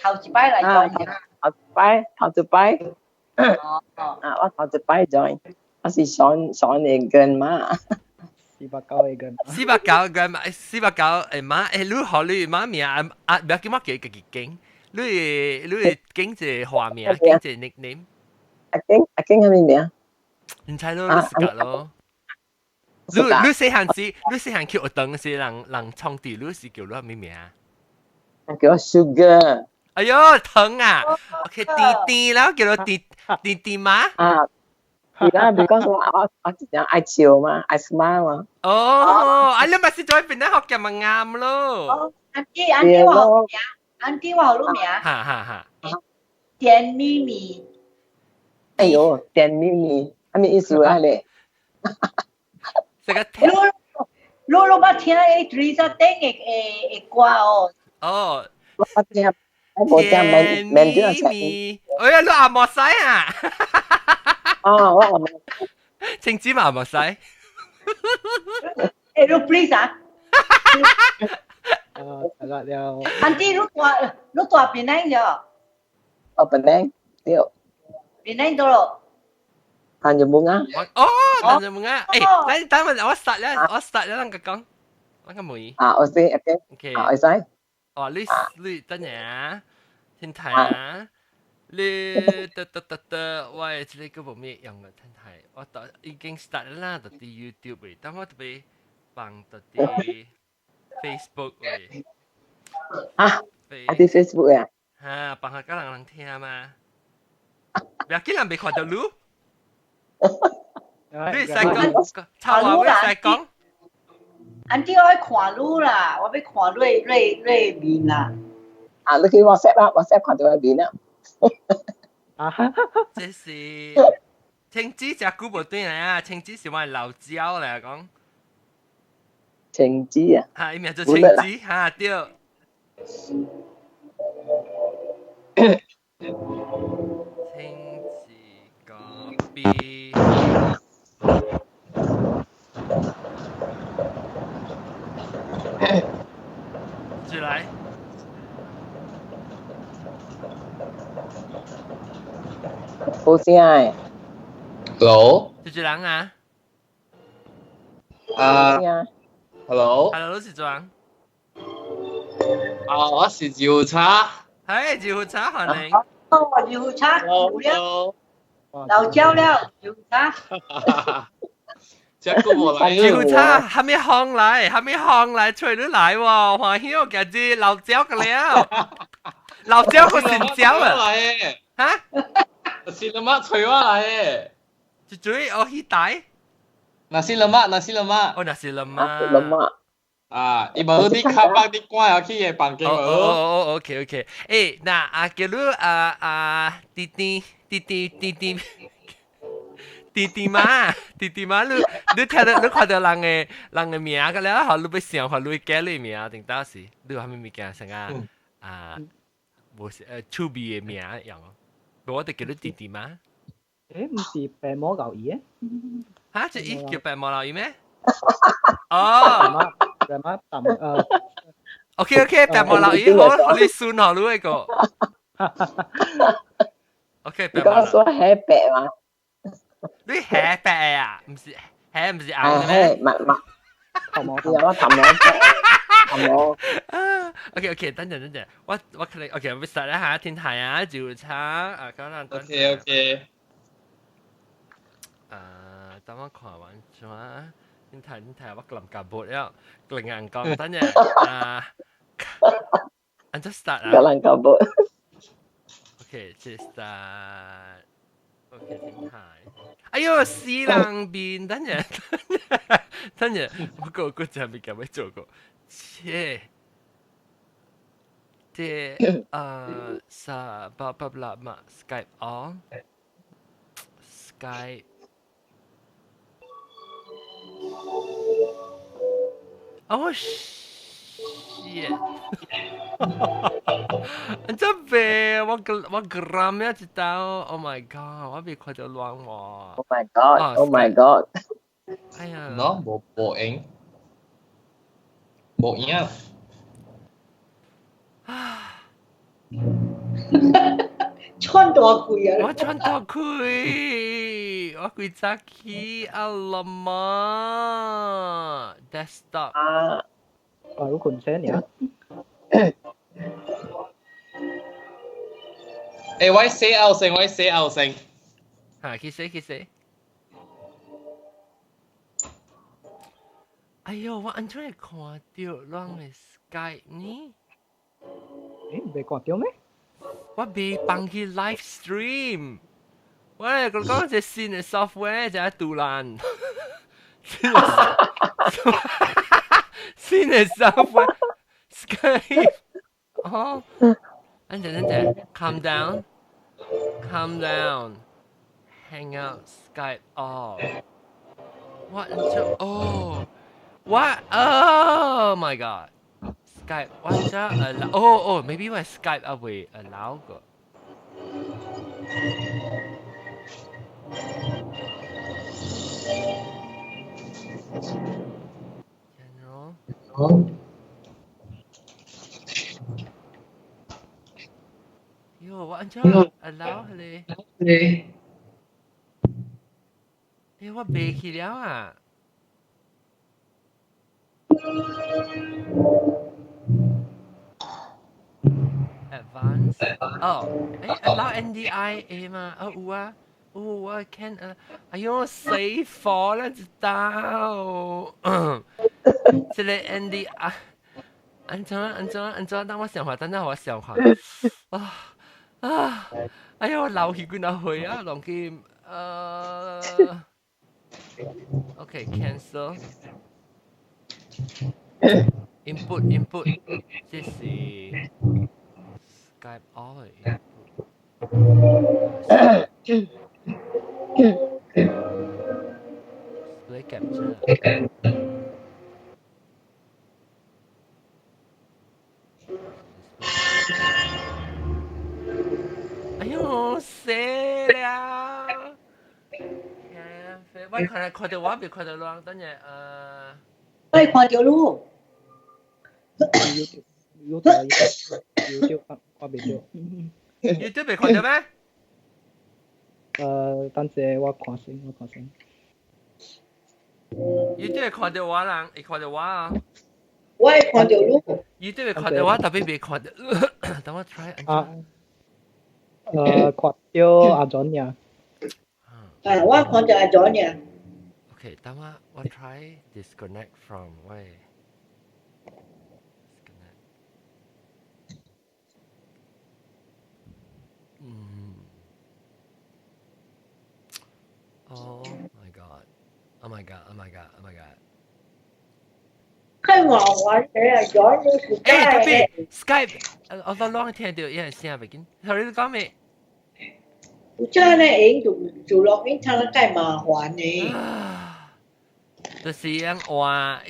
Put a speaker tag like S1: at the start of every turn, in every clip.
S1: 頭一擺來 join
S2: 頭一擺，我頭一擺 join，我是上嘅跟嘛。
S3: 489嘅嘛，489誒媽誒，你學你媽咪啊，唔要叫乜嘅嘅經，你經隻畫面，經隻 nickname，
S2: 阿經係咩名？
S3: 唔知咯，你識㗎咯。你細漢叫我等時人創地，你是叫你咩名啊？
S2: 叫我 Sugar。
S3: 哎呦，疼啊 ！OK， 弟弟啦，叫做弟弟嗎？
S2: 而家because 我直接愛笑嘛，愛 smile 嘛。
S3: 哦，你咪是在邊咧學嘅咪啱咯。
S1: 安迪我好名，安迪我好名。
S3: 哈。
S1: 甜蜜蜜。
S2: 哎呦，甜蜜蜜，係咩意思啊你？
S3: 這個
S1: 你捌聽誒Teresa Teng 嘅歌哦？
S2: 哦，我聽，我冇聽，免咗
S3: 食。哎呀，你阿莫使啊？
S2: 哦，我阿莫。
S3: 青椒阿莫使。
S1: 誒，你 please 啊？
S4: 大家了。
S1: 安迪，你大邊靚咗？
S2: 哦，邊靚，對。
S1: 邊靚到咯？Tanjung
S2: Bunga.
S3: Tanjung Bunga.等我start啦，啷個講？啷個妹？
S2: 我知 ，OK。我知。
S3: 你等下，先睇啊。你我呢個冇咩用嘅，先睇。我已經 start 啦，到啲 YouTube 嚟，等我特別放到啲 Facebook 嚟。
S2: 啲 Facebook 啊？
S3: 嚇，放下個人聽嘛。唔要緊，人未看到你。你使講，抄話會使講。
S1: 安迪，我要看你啦，我要看你面啦。
S2: 你去 WhatsApp 看到佢面啦。
S3: 這是青枝隻古無端嚟啊！青枝是我老椒嚟講。
S2: 青枝啊？
S3: 嚇，伊名做青枝嚇，對。青枝咖啡。繼續來。
S2: 冇聲誒。
S5: Hello。
S3: 是幾人啊
S5: ？Hello。
S3: Hello，是幾人？
S5: 我是趙茶。
S3: 係趙茶，歡迎。
S1: 趙茶，老椒了，趙茶。
S5: 這個冇來。
S3: 趙茶，還沒紅來，吹你來喎，歡喜我嘅啲老椒嘅了，老椒個新椒啊。嚇？Nasi
S5: lemak 吹我來誒。
S3: 最我去帶。
S5: Nasi lemak。
S3: 哦，nasi lemak。
S5: 伊無啲卡巴啲關要去嘅房間
S3: 哦，OK。誒，嗱，叫你弟弟嘛，你睇到你看到人嘅名嘅了，好，你要想下你嘅你名定到時，你有咩物件成無趣味嘅名樣哦？我哋叫你弟弟嘛？
S4: 唔是白魔牛耳嘅？
S3: 嚇，即係叫白魔牛耳咩？哦。OK， 白魔牛耳好，你算下你一個。OK， 白魔。
S2: 你講說黑白嘛？
S3: 你黑白啊？唔是黑，唔是硬嘅咩？
S2: 頭毛頭毛。
S3: OK， 等陣，我可能 OK， 我 start 一下天台啊，趙茶可能等。
S5: OK。
S3: 等我看完咗。天台我臨夾播了，另人講等陣I'm just start 啊。
S2: 臨夾播。
S3: OK， just start。OK， 天台。哎呦，死人面，等陣，我真係未咁樣做過。切，sa blah blah blah ma Skype on Skype oh shit 真係我 gram 一直到 oh my god 我被佢就亂喎
S2: oh my god
S3: 哎呀
S5: no 冇影
S1: 穿大贵啊！
S3: 我穿到佢，我幾隻起啊啦嘛，desktop。
S2: 啊，Baru
S4: konsen ya.
S5: 誒，我寫後生，我寫後生。
S3: 嚇，其實。哎呦，我安怎會看到咱嘅 Skype 呢？Be
S4: còn tiêu mấy?
S3: 我未放去 live stream。喂，佢講隻新嘅 software 就係杜蘭。新嘅 software Skype。哦，等陣 ，calm down，calm down，hang out Skype off。What until what? Oh my god. Skype. What's that? Maybe my Skype away allow go. General. Yo, what until allow เลยว่าเบรกอีกแล้วอ่ะ Advance allow NDI 嘛有啊 can 哎呦死火啦知道这个 NDI 安怎等我想下哎呦流血管啊去啊浪劍Okay, cancel. Input. 這是 Skype all input. Display capture. 哎呦，死了！我看到我未看到咯，等陣
S1: 我看到路。
S4: YouTube 我未到。
S3: YouTube 未看到咩？
S4: 等陣我看先。
S3: YouTube 看到我人，會看到我啊。
S1: 我看到路。
S3: YouTube 看到我，特別未看到。等我 try。
S4: 看到阿 John 呀。
S1: 我看到阿 John 呀。
S3: Okay, 等我 try disconnect from 喂。Oh my god.
S1: 看我玩嘅阿 John 都是
S3: 特別 Skype， 我當聽到有人聲未見，頭你講咩？
S1: 有這咧影就錄影，睇得介麻煩呢。
S3: 就是樣換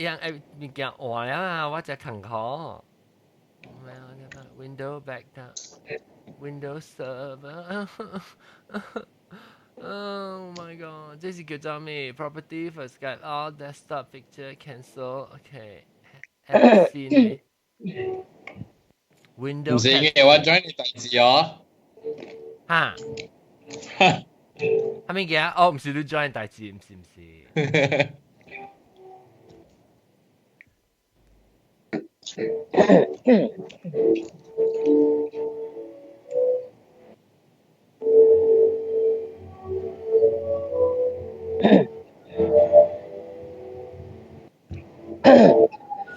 S3: 物件換啊，我才坎坷。Windows back down. Windows server. Oh my god, 這是叫做咩 ？Property for Skype, all desktop picture cancel. Okay, have seen Windows.
S5: 唔是嘅，我 join 你第二哦。
S3: 嚇？係咩嘅？哦，唔是你 join 第二，唔是。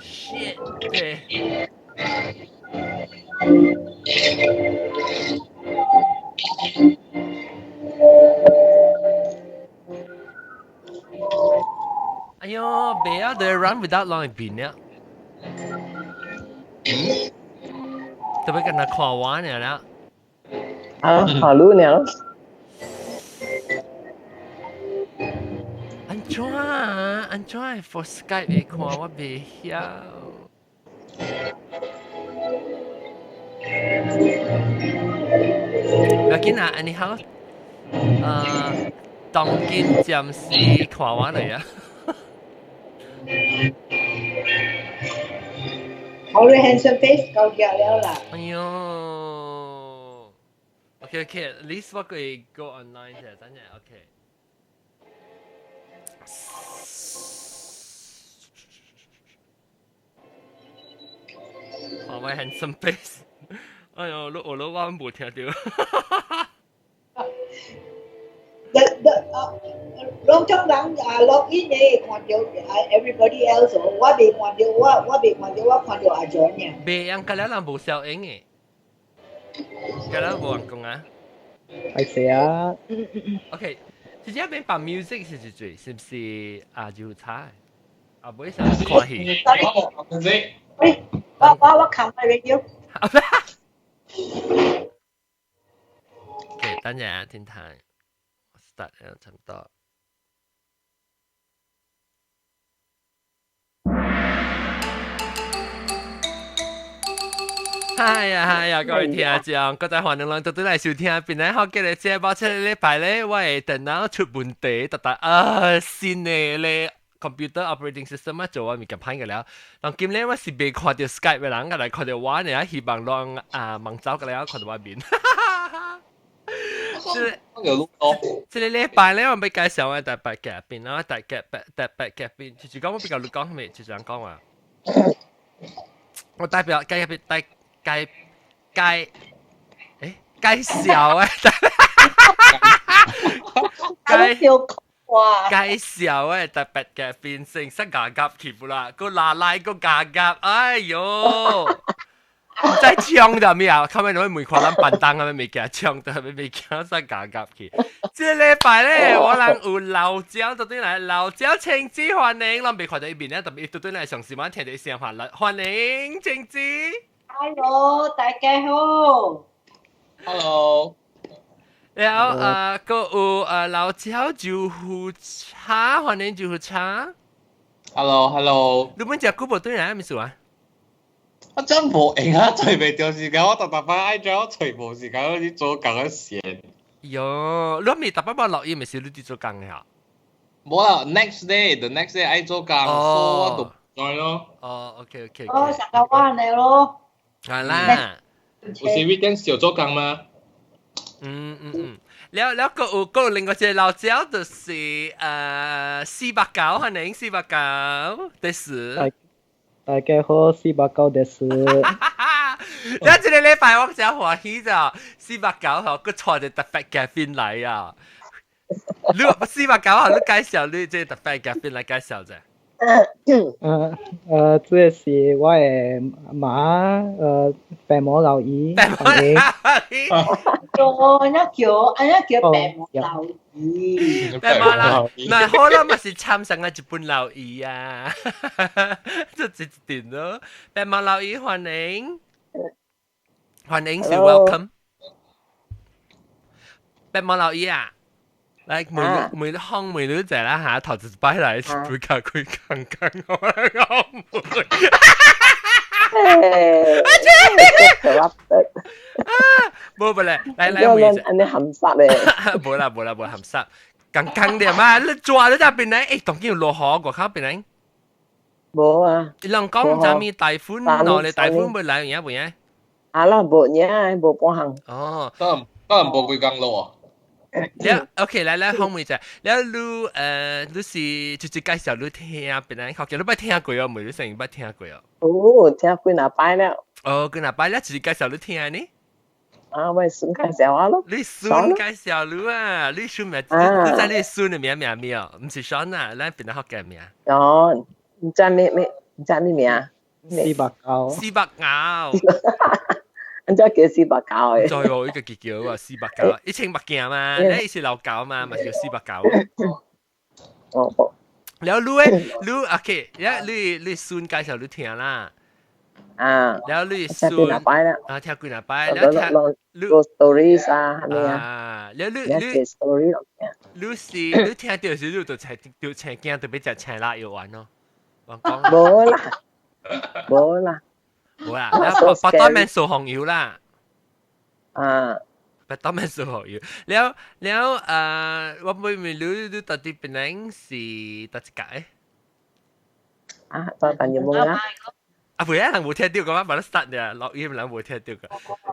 S3: Shit. Ayo, bear, they run without long bean呀。特別跟他看完了啦。
S2: 好路呢？
S3: 安怎 for Skype 會看我未曉。不要緊啊 ，anyhow， 當今暫時看我嚟啊。
S1: 我哋 handsome face 夠夾了啦。
S3: 哎呦！ ，OK，at least 我可以 go online 啫，等陣 OK。華為 handsome face，哎呦，我都冇聽到。
S1: 攏種人log in 咧，看到everybody else，我未看到我看到阿 John 呀。
S3: 未人㗎啦，人冇效應嘅，㗎啦冇人講啊。
S4: 係寫啊，
S3: OK，直接變把 music 是唔是啊？就差啊，唔會想看戲。
S1: 喂，我冚埋你要。
S3: OK，等陣啊，天台 start 差唔多。係啊，各位聽眾，各位歡迎來到嚟收聽，邊咧好嘅咧節目，出嚟禮拜咧，我嘅電腦出問題，新嘅咧 computer operating system 做我咪咁歹嘅了。當今咧我是未看到 Skype 嘅人，我嚟看到我呢，希望讓網走嘅了，看到我面。即係禮拜咧，我咪介紹我第八嘅邊啦，第八嘅邊，就講我比較講係咪？就想講話，我代表介紹介紹誒特別嘅變成失牙甲貼啦，個拿拉個牙甲，哎喲！在唱的咩啊？後尾你每看咱板凳咁樣未驚唱，但係未驚失牙甲去。這禮拜咧，我人有老椒到底嚟，老椒青子歡迎，我未看到呢邊咧，特別到底嚟上時晚聽到聲歡樂，歡迎青子。
S1: Hello，大家好。
S5: Hello。
S3: แล้วก็เราเจ้าจูหูช้าวันนี้จูหูช้า
S5: Hello。
S3: 你們隻股票對人係咪數啊？
S5: 我真冇用啊，隨未到時間，我特翻挨咗，我隨冇時間嗰啲做緊嘅事。
S3: 喲，你咪特別落雨咪少啲做工嘅嚇？
S5: 冇啦 ，next day，the next day 挨做工，所以我讀再咯。
S3: 哦 ，OK，
S1: 哦，成個灣嚟咯。
S3: 係啦。
S5: 有時 weekend 少做工嗎？
S3: แล้วก็另外隻老椒就是489歡迎489です
S4: 大家好，489です。
S3: แล้ว這個禮拜我真歡喜咋489嗬，個錯就特別嘅邊嚟啊！你489嗬，你介紹你這特別嘅邊嚟介紹啫。
S4: 這是我的媽，白毛老姨。
S1: 安叫白毛老姨。
S3: 白毛老姨，唔係好啦，咪是參上嘅日本老姨啊，就直接咯。白毛老姨歡迎是 welcome。白毛老姨啊！嚟每行每女仔啦嚇，頭就擺嚟背架佢更我唔會。冇咧，嚟每隻。
S2: 你含殺咧？
S3: 冇啦含殺，更啲嘛？你做咗就變嚟，誒，當然要落河個口變嚟。
S2: 冇啊！
S3: 你講唔知咩大款，攞你大款會嚟樣嘢？
S2: 啊啦，冇嘢，冇幫行。
S3: 哦，
S5: 得人冇佢更咯
S3: แล้วโอเคแล้วห้องมือจะแล้วรู้สิจุด介紹你聽เป็นไงเขาเกี่ยวกับ聽過啊，ไม่รู้สิ่งไม่聽過啊。
S2: 哦，聽幾哪擺了？
S3: 哦，幾哪擺แล้วจุด介紹你聽呢？
S2: 啊，我孫介紹下咯。
S3: 你孫介紹你啊？你孫咩？你知你孫嘅名咩啊？唔是孫啊，你邊度學嘅名？
S2: 哦，唔知咩名
S4: 489。
S2: 人家叫489嘅。
S3: 再有一個叫489，一清白鏡嘛，你是老狗嘛，咪叫489。
S2: 哦。
S3: แล้วรู้โอเคแล้ว你孫介紹你聽啦。แล้ว你孫
S2: 聽幾哪擺了？
S3: 聽幾哪擺？แล้ว聽
S2: 個 story 啊，係咪
S3: 啊？แล้ว
S2: 你 story 落嘅。
S3: 你聽到時你就請鏡就俾隻請辣要玩咯。
S2: 冇啦。冇啦，
S3: แล้วปตอแมนสูของอยู่ล่ะปตอแมนสูของอยู่แล้วว่าไม่รู้ตอนที่เป็นนังสิตัดสิกะ
S2: ตอนปันยังมึงนะ
S3: 啊，唔係人冇聽到嘅話，冇得實嘅，錄音人冇聽到嘅。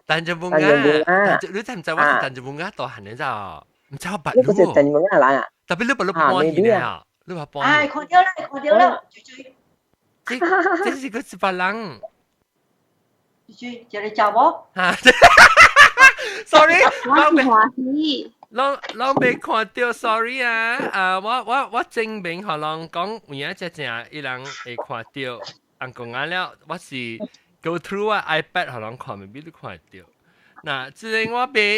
S3: 但就冇
S2: 但就冇啊，
S3: 你真唔知我是但就冇啊，大漢嘅咋？唔知我白
S2: 呢個就
S3: 路，
S2: 陳冇啊啦，
S3: 特別你白路半年啊，你話半
S1: 唉，
S3: 年，
S1: 看到啦，看到啦，
S3: 這是個是白人
S1: 叫你找我。
S3: 嚇，sorry，
S6: 我是華喜，
S3: เรา未看到 ，sorry 啊，我證明可能講有一隻正伊人會看到，人講啱了，我是 go through 啊 iPad 可能看未必都看到。嗱，即係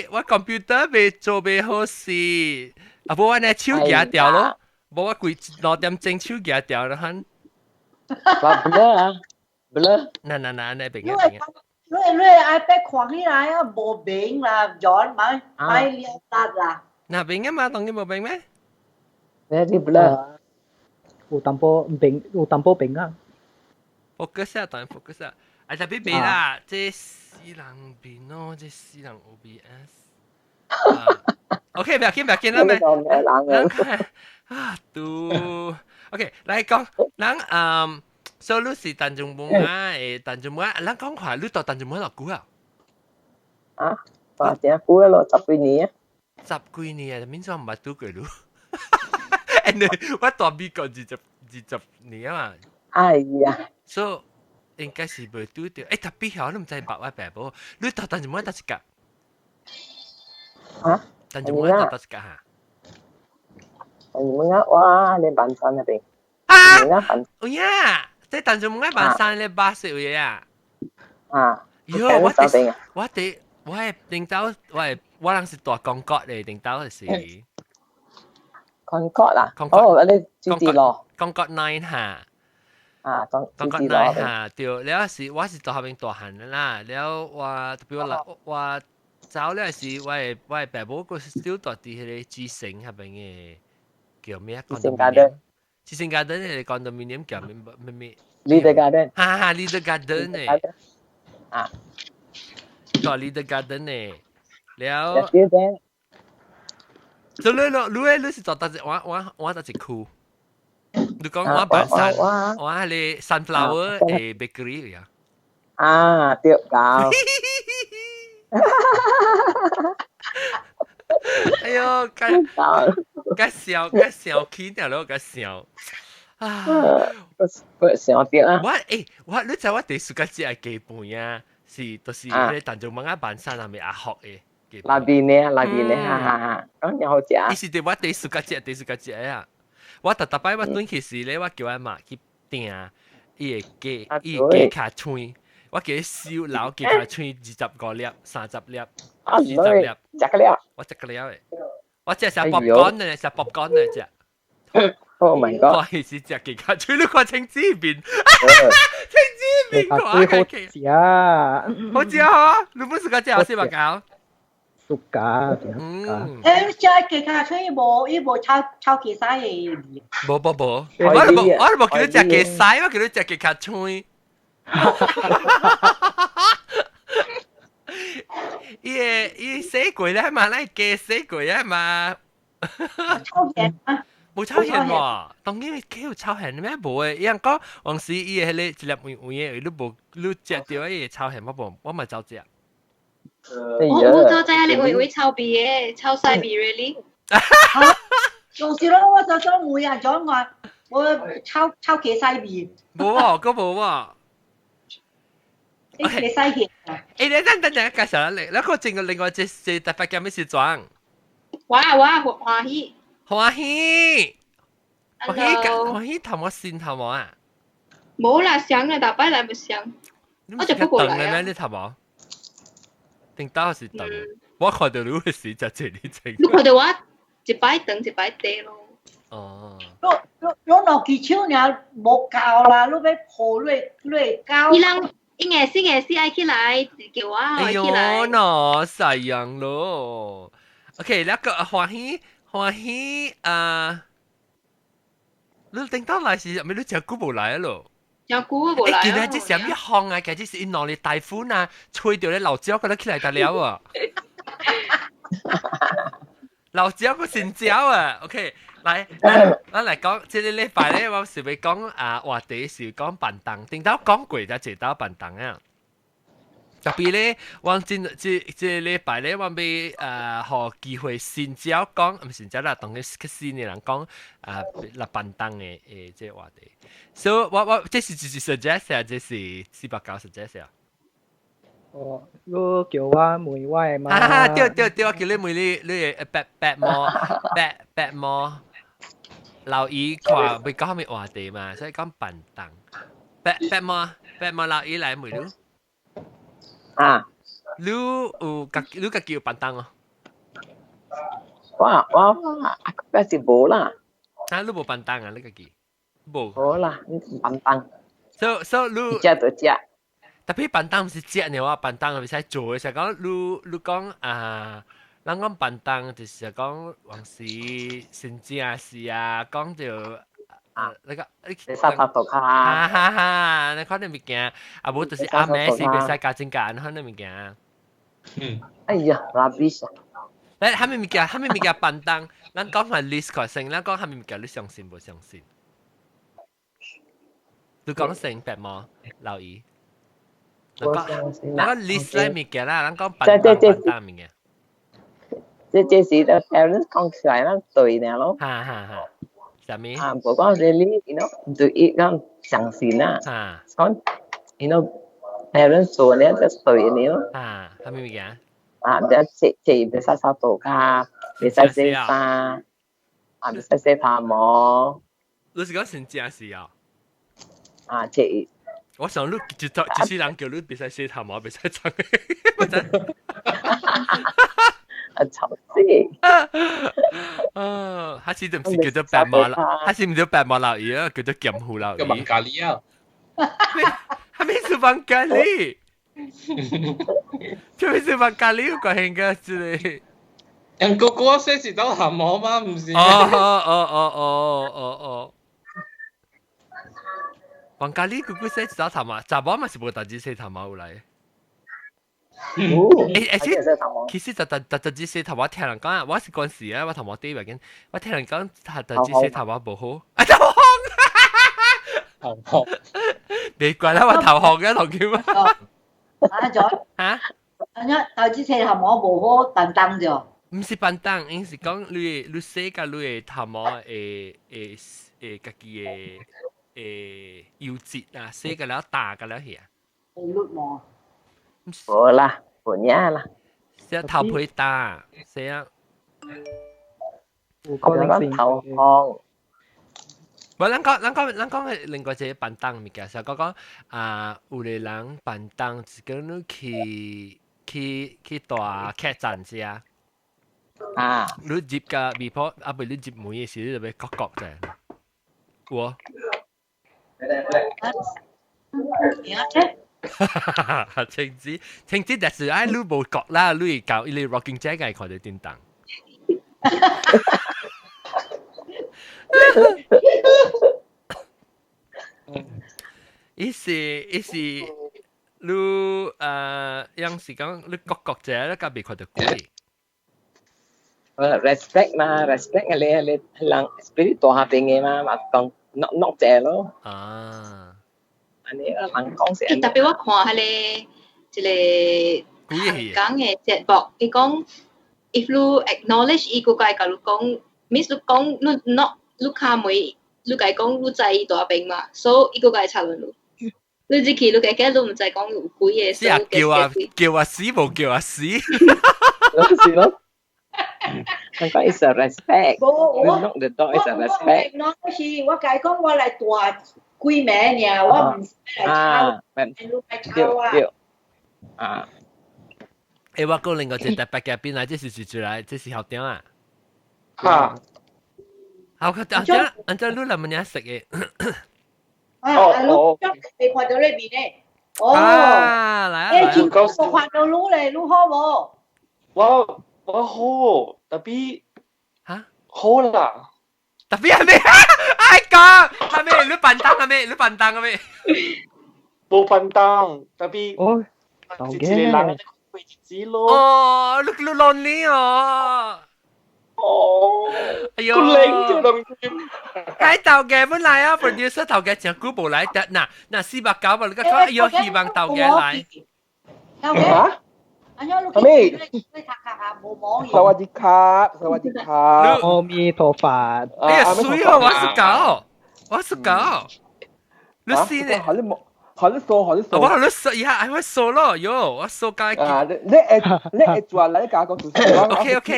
S3: 我 computer 未做未好事，啊，無我呢手夾掉咯，無我幾6點鐘手夾掉啦，哼，
S2: 話 blur 啊，blur，
S3: 嗱，呢邊
S1: 因為
S3: 嘅，
S1: 你 iPad 看起來啊，無明啦，John 買了達啦。
S3: 嗱邊嘅嘛，當然冇邊咩？
S2: 你啲 blur，
S4: 有淡薄平，有淡薄平啊。
S3: focus 啊，當然 focus 啊，啊特別別啦，即私人邊咯，即私人 OBS。OK， 唔要緊啦，咩？啊，都 OK，嚟講，咱所以是但仲冇啊，但仲冇啊，咱講話你到但仲冇落股啊？
S2: 啊，或者估咗10幾年啊，
S3: 10幾年啊，面上唔係都佢咯。我當美國20年啊嘛，
S2: 哎呀，
S3: 所以應該是未拄到。誒，特別好，你唔知白話白冇？你到但仲冇得一格，
S2: 啊，
S3: 但仲冇得一格嚇。
S2: 你啊，哇，你辦山那邊，
S3: 啊，
S2: 你啊辦
S3: 哦呀，即係但仲冇辦山咧巴士嘢啊。
S2: 啊，
S3: 喲，
S2: 我哋
S3: 我係領導，我人是大公國嚟，領導係是
S2: Concord 啊，
S3: 公國
S2: 哦，你住地咯，
S3: 公國9下，
S2: 啊，
S3: 公國
S2: 住地
S3: 9
S2: 咯，
S3: 下，對，แล้ว是我是大後邊大漢啦，แล้วว่า特別我走咧是我係爸母個 still 到啲迄個知性下邊嘅叫咩啊？
S2: 知性garden，
S3: 知性 garden 嘅 condominium 叫咩
S2: Leader Garden，
S3: 哈 leader garden 嘅，
S2: 啊，
S3: 個 leader garden 嘅，แล้ว
S2: 有啲啫，
S3: 就你是做得我得一區，你講我辦山，我係你 sunflower 誒 bakery 呀。
S2: 啊，對搞，
S3: 哎呦，介笑起掉咯，介笑啊！
S2: 不想啲啊，
S3: 你知我第暑假節係基本啊，就是迄個但做乜辦山係咪阿學嘅？
S2: 那邊呢，哈，咁又好食啊
S3: 伊，是對我第暑假節啊！我特擺我轉去時咧，我叫阿媽去訂伊個雞卡串，我叫伊燒老雞卡串25粒、30粒、40粒，
S2: 食個了
S3: 我食個了誒，我只食薄乾嘅，食薄乾嘅只。
S2: ，Oh my god，
S3: 我係是隻雞卡串，你看青之邊，青之邊
S4: 佢好
S3: 個
S4: 食啊，
S3: 好似啊！你本暑假節有先話搞，
S4: 暑假，
S3: 嗯，
S1: 誒，即係其他吹冇抄其他嘢。
S3: 冇，我冇叫你隻雞西，我叫你隻雞卡串。伊死鬼咧嘛，你雞死鬼咧嘛，
S1: 抄嘢啊！
S3: 冇抄現喎，當然雞有抄現咩？冇誒，人講往時伊迄個一粒圓圓嘅，你食到伊抄現，我咪走食。
S6: 我都在你會抄筆嘅，抄晒筆 really。
S1: 有時咯，我就想每人講我抄其他嘢，
S3: 冇喎，嗰冇喎。
S1: 啲其他嘢啊。
S3: 誒，你等介紹下你，嗰個另外隻特別叫咩事裝？
S6: 哇，華喜
S3: 歡喜
S6: ，hello，
S3: 頭我線頭冇啊？
S6: 冇啦，上啦，大擺嚟咪上，我就不過嚟啊。
S3: 你頭冇？定刀是等？我看到你會死就這裡整。
S6: 你看到我一擺等一擺地咯。
S3: 哦。
S1: 我落幾手呢冇教啦，你要破累教。
S6: 伊人硬是愛起來，叫我
S3: 哎呦，
S6: 起來。
S3: 喏，曬樣咯。OK，那個歡喜你定刀來是咪你隻股冇來咯？
S6: 有估冇來
S3: 見你即係咩行啊？其實是攞你大款啊，吹掉你老椒覺得起來得了啊！老椒個先椒啊，OK，嚟，我嚟講，即係呢禮拜咧，我是要講啊話題是講笨蛋，頂到講過就知道笨蛋啊。特別咧，我即禮拜咧，我要學機會先招講，唔先招啦，當佢新嘅人講立笨蛋嘅即係話題。所以我這是 suggest 啊，這是489 suggest 啊。
S4: 哦，你叫我妹我嘛？
S3: 對，我叫你妹你白毛留意看，未講咩話題嘛，所以講笨蛋。白毛留意嚟妹咯。
S2: 啊，
S3: 你個叫笨蛋哦？
S2: 我個是冇啦，
S3: 你冇笨蛋啊？你個叫冇？
S2: 冇啦，你笨蛋，
S3: 所以你
S2: 只就只，
S3: 特別笨蛋唔是隻嘅話，笨蛋係咪使做嘅？就講你講人講笨蛋就是講往時成正事啊，講就你個
S2: 你沙發度卡，
S3: 哈，你看啲物件，啊無就是阿妹是袂使教正教，你看啲物件。
S2: 哎呀，rubbish 啊！
S3: 誒，係咪物件笨蛋？咱講係 list 個性，咱講係咪物件你相信無相信？你講性白毛留意。
S2: 我相信
S3: 嗱，
S2: 啦。
S3: 個 list 咧物件啦，咱講笨蛋物件。
S2: 這是the parents 講出來啦，對嘅咯。
S3: 哈，啥物？
S2: 啊，不過 really you know 對一個相信啦。講 you know parents 做咧就對嘅咯。
S3: 係咪物件？
S2: 即係沙沙度卡，別使洗衫，別使洗頭毛。
S3: 你是講成正事啊？
S2: 即係。
S3: 我想你就是人叫你別使洗頭毛，別使擦嘅。
S2: 臭死！
S3: 下次就唔是叫做白毛啦，下次唔叫白毛老姨啊，叫做劍湖老姨。
S5: 叫孟加利啊！
S3: 係咪是孟加利？係咪是孟加利？個興嘅之類。
S5: 人個個洗是走頭毛嗎？唔是。
S3: 哦。孟加利個洗走頭毛，查某咪是冇特指洗頭毛嚟。其實特指洗頭毛，聽人講啊，我是嗰時啊，我頭毛低埋緊，我聽人講特指洗頭毛唔好。頭紅，你怪啦，我頭紅嘅同叫乜？
S1: 阿咗嚇，投資洗頭毛無好笨蛋啫。
S3: 唔是笨蛋，應是講你洗個你頭毛家己油脂啊，洗個了打個了嘢。
S1: 綠毛。
S2: 冇啦，冇嘢啦。
S3: 洗頭皮打，洗啊。
S4: 有可能性。
S2: 頭紅。
S3: 咱講另外一個笨蛋物件，就講有個人笨蛋，是講你去大客棧食。你入個米鋪，啊不你入門嘅時，你就要角角啫。我。情節但是你無角啦，你搞你 rocking chair 嘅看到電燈。伊是你樣是講你角者，你甲未看到鬼。
S2: respect 嘛 ，respect 你人 spiritual 下邊嘅嘛，講 not 者咯。安尼人講成。
S6: 特別我看迄個一個香港嘅節目，伊講 if you acknowledge 伊個甲你講 ，means 你講你卡妹，你甲伊講你在伊大邊嘛，所以伊個甲插落你。你入去你家你唔知講有鬼嘅，
S3: 是啊，叫啊死無叫啊死。
S2: 是咯。那個 is a respect。你 knock the door is a respect。
S1: 我甲伊講我來大幾名爾，我唔使來抄，你來抄啊。
S3: 我講另外一個特別嘅邊來，這是住來，這是校長啊。
S5: 嚇！
S3: 校長，按照你嚟乜嘢食嘅？
S1: 你看到呢邊咧？
S3: 嚟
S1: 我看到你咧，你好冇？
S5: 我好，特別好啦。
S3: 特別係咩？哎講係咩？你笨蛋係咩？你笨蛋係咩？
S5: 冇笨蛋，特別
S4: 好
S5: 自己懶得會自己咯。
S3: 哦，你 lonely 哦。
S5: 哦，
S3: 哎呦，
S5: 個領條當劍。
S3: 喺頭嘅本來啊，producer 頭嘅真估無嚟得嗱490吧，你講哎呦，希望頭嘅嚟。
S1: 頭嘅，อันนี้ลูกไม่ทักค่ะโมโมอยู่
S7: สวัสดีครับสวัสดีครับ
S4: 阿弥陀佛。
S3: 哎呀，水哦，我是搞，你先咧，
S7: 學你數
S3: 我你數一下，係我數咯，喲，我數解
S7: 啊你做嚟教個數
S3: ，OK，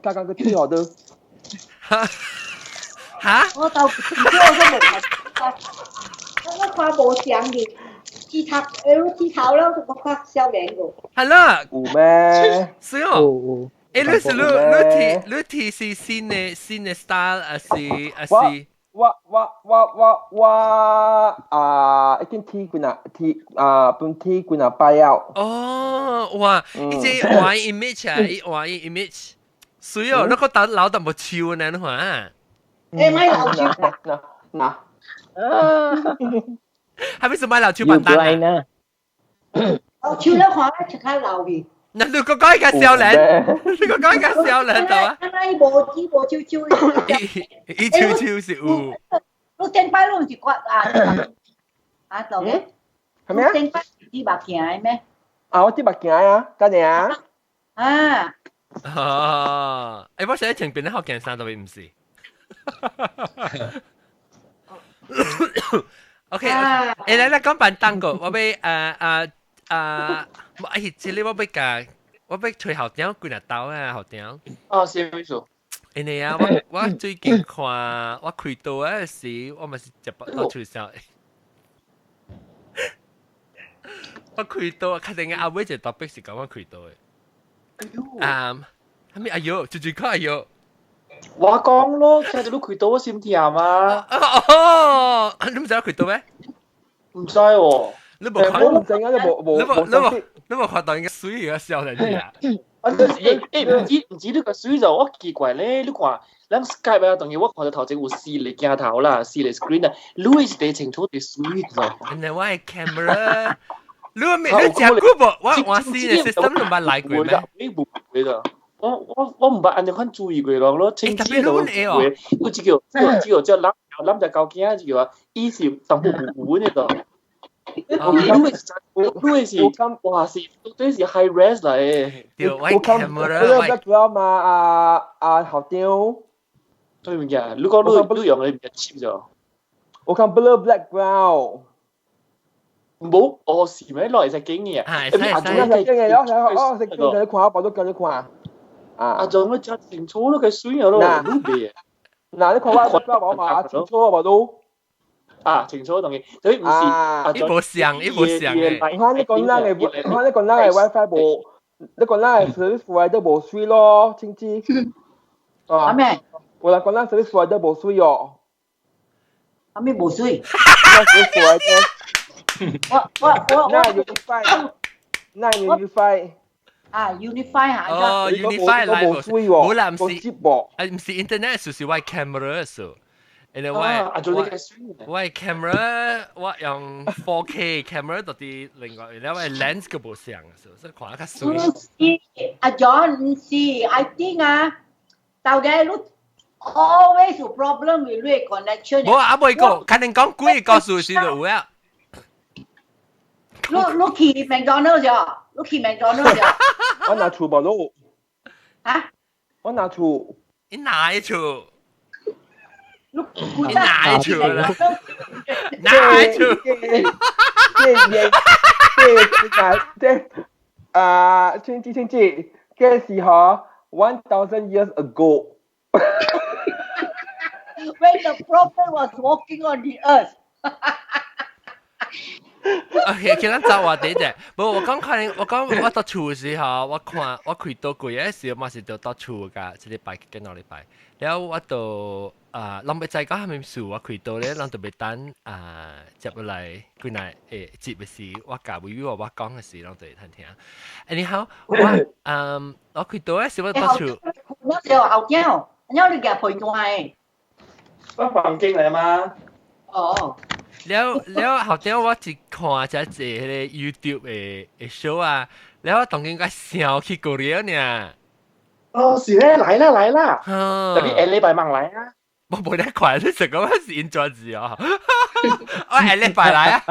S7: 教個聽我都
S3: 嚇，
S1: 我就唔知我都冇睇，我看無上嘅。字頭，字頭啦，我發少年個。
S3: 係啦，
S7: 有咩？
S3: 水哦，誒，你提是新嘅 style 啊是。
S7: 我已經睇過啦，半睇過啦，拜out。
S3: 哦，哇！呢隻畫 image 啊，畫 image，所以哦，你覺得老得冇超呢？你話？
S1: 誒，買老超
S7: 嗱，
S3: 係咪是買老超笨蛋
S2: 啊？
S1: 老超咧看咧，即刻老嘅。
S3: 嗱，你個講一個少年，你個講一個少年度啊？
S1: 呢部超超，
S3: 一超是有。
S1: 你頂擺攏是骨啊，度嘅。
S7: 係咩啊？
S1: 頂擺啲白鏡嘅咩？
S7: 啊，我啲白鏡啊，家姐啊。
S1: 啊。
S3: 哦，誒，我寫前邊咧學鏡衫，特別唔是。OK，誒，你講扮單個，我俾這裡我俾吹後頂幾日刀啊，後頂。
S5: 哦，是咩數？
S3: 誒你啊，我最近看我開刀嗰時，我咪是直播到吹上。我開刀，確定阿威隻 topic 是講我開刀嘅。係咪？哎呦，最近看哎呦。
S5: 我講咯，聽到你開刀我先聽嘛。
S3: 哦，你唔知我開刀咩？
S5: 唔知喎。
S3: 你冇看？
S7: 我唔知啊，
S3: 你冇看到應該水嘅笑嚟嘅。
S5: 啊，唔知呢個水就我奇怪咧，你看，咱 Skype 啊，當然我看到頭前有視力鏡頭啦，視力 screen 啊，你係睇清楚啲水㗎。
S3: 原來我係 camera，你講過冇？我視力 system 都冇嚟過咩？
S5: 你冇會㗎。我唔捌按照款注意過咯，清晰到會，佢只叫即係諗就究竟就叫以前當部部呢個。因為是哇是對是 high res 嚟，
S3: 我 camera
S7: 喂，主要嘛校長，
S5: 對唔嘅？如果你用你唔係 cheap 咗，
S7: 我看 blur background，
S5: 冇我是咪來隻經驗
S3: 啊？
S7: 係經驗有，食經驗看，我都跟你看。
S5: 啊，仲要着清楚咯，佢水有咯，嗱，
S7: 你看我 background 嘛，清楚我都。
S5: 啊，清楚同意，所以唔是
S3: 一部相嘅。
S7: 看你講係 WiFi 部，你講係 service provider 部水咯，知唔知？
S1: 啊咩？
S7: 我講係 service provider 部水哦。
S1: 啊咩部水
S7: ？service provider。那 Unify。
S1: 啊 Unify 嚇。
S3: 哦 ，Unify 嚟冇啦，唔是 internet，就是我 camera 數。因為我 camera 我用 4K camera 到啲另外，因為 lens 嘅冇相，所以看下水。
S1: 阿 John 唔是 ，I think 啊，到嘅你 always有 problem with your connection。
S3: 冇啊，冇個，肯定講幾個數先到啊。
S1: 你去McDonald's咗？你去McDonald's咗？
S7: 我拿出吧咯。
S1: 啊？
S7: 我拿出。
S3: 你哪一出？
S1: 你
S3: 哪一出啦？
S7: 哪一出？清姐，嘅時候1000 years ago。
S1: When the prophet was walking on the earth。
S3: OK，其實就話啲啫，冇我講我到厝嘅時候，我開到幾嘅時候，我是到厝㗎，即係禮拜跟我禮拜，然後我到諗唔知講係咪數我開到咧，諗到俾等接落嚟，佢嚟接嘅時，我教會我講嘅時，諗到嚟聽。anyhow，我開到嘅時我到厝。
S1: 我時候後邊，因為你嘅陪我係。
S5: 我房經嚟嘛。
S1: 哦。
S3: แล้ว後頭我一看只迄個 YouTube 嘅 show 啊，แล้ว當然個笑去過了呢。
S5: 哦，是咧，來啦，特別下禮拜忙來啊！
S3: 我冇得快，你成個是印咗字啊！我下禮拜來啊！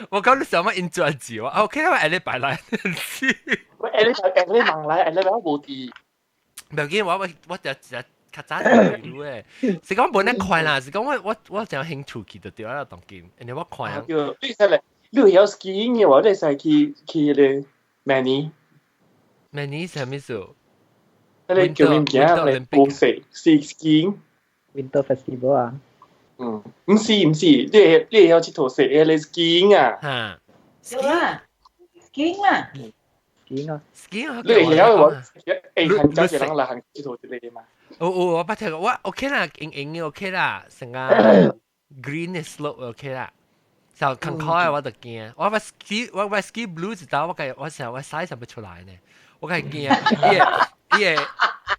S3: 我講你想乜印咗字啊 ？OK 啦，下禮拜來。
S5: 喂，下禮拜忙來，下禮拜我冇啲。
S3: 唔要緊，我就較早就嚟誒。是講冇得快啦，是講我就有興趣去就掉喺度當劍，人哋我快啊！
S5: 你使嚟，你有 skiing 嘅話，你使去咧 Many
S3: 係咩數？
S5: 你叫咩名？你冇食 skiing
S4: Winter Festival 啊？
S5: 唔是，你有去圖食嘅你 skiing 啊？
S3: 嚇
S1: skiing 啊
S4: ，skiing 啊
S3: ，skiing
S5: 你有話行走嘅人嚟行去圖你嘛？
S3: 我不聽我 OK 啦，硬 OK 啦，成個 green slope OK 啦。就近開我就驚，我 ski blue 就打我成日我曬就唔出來呢，我係驚，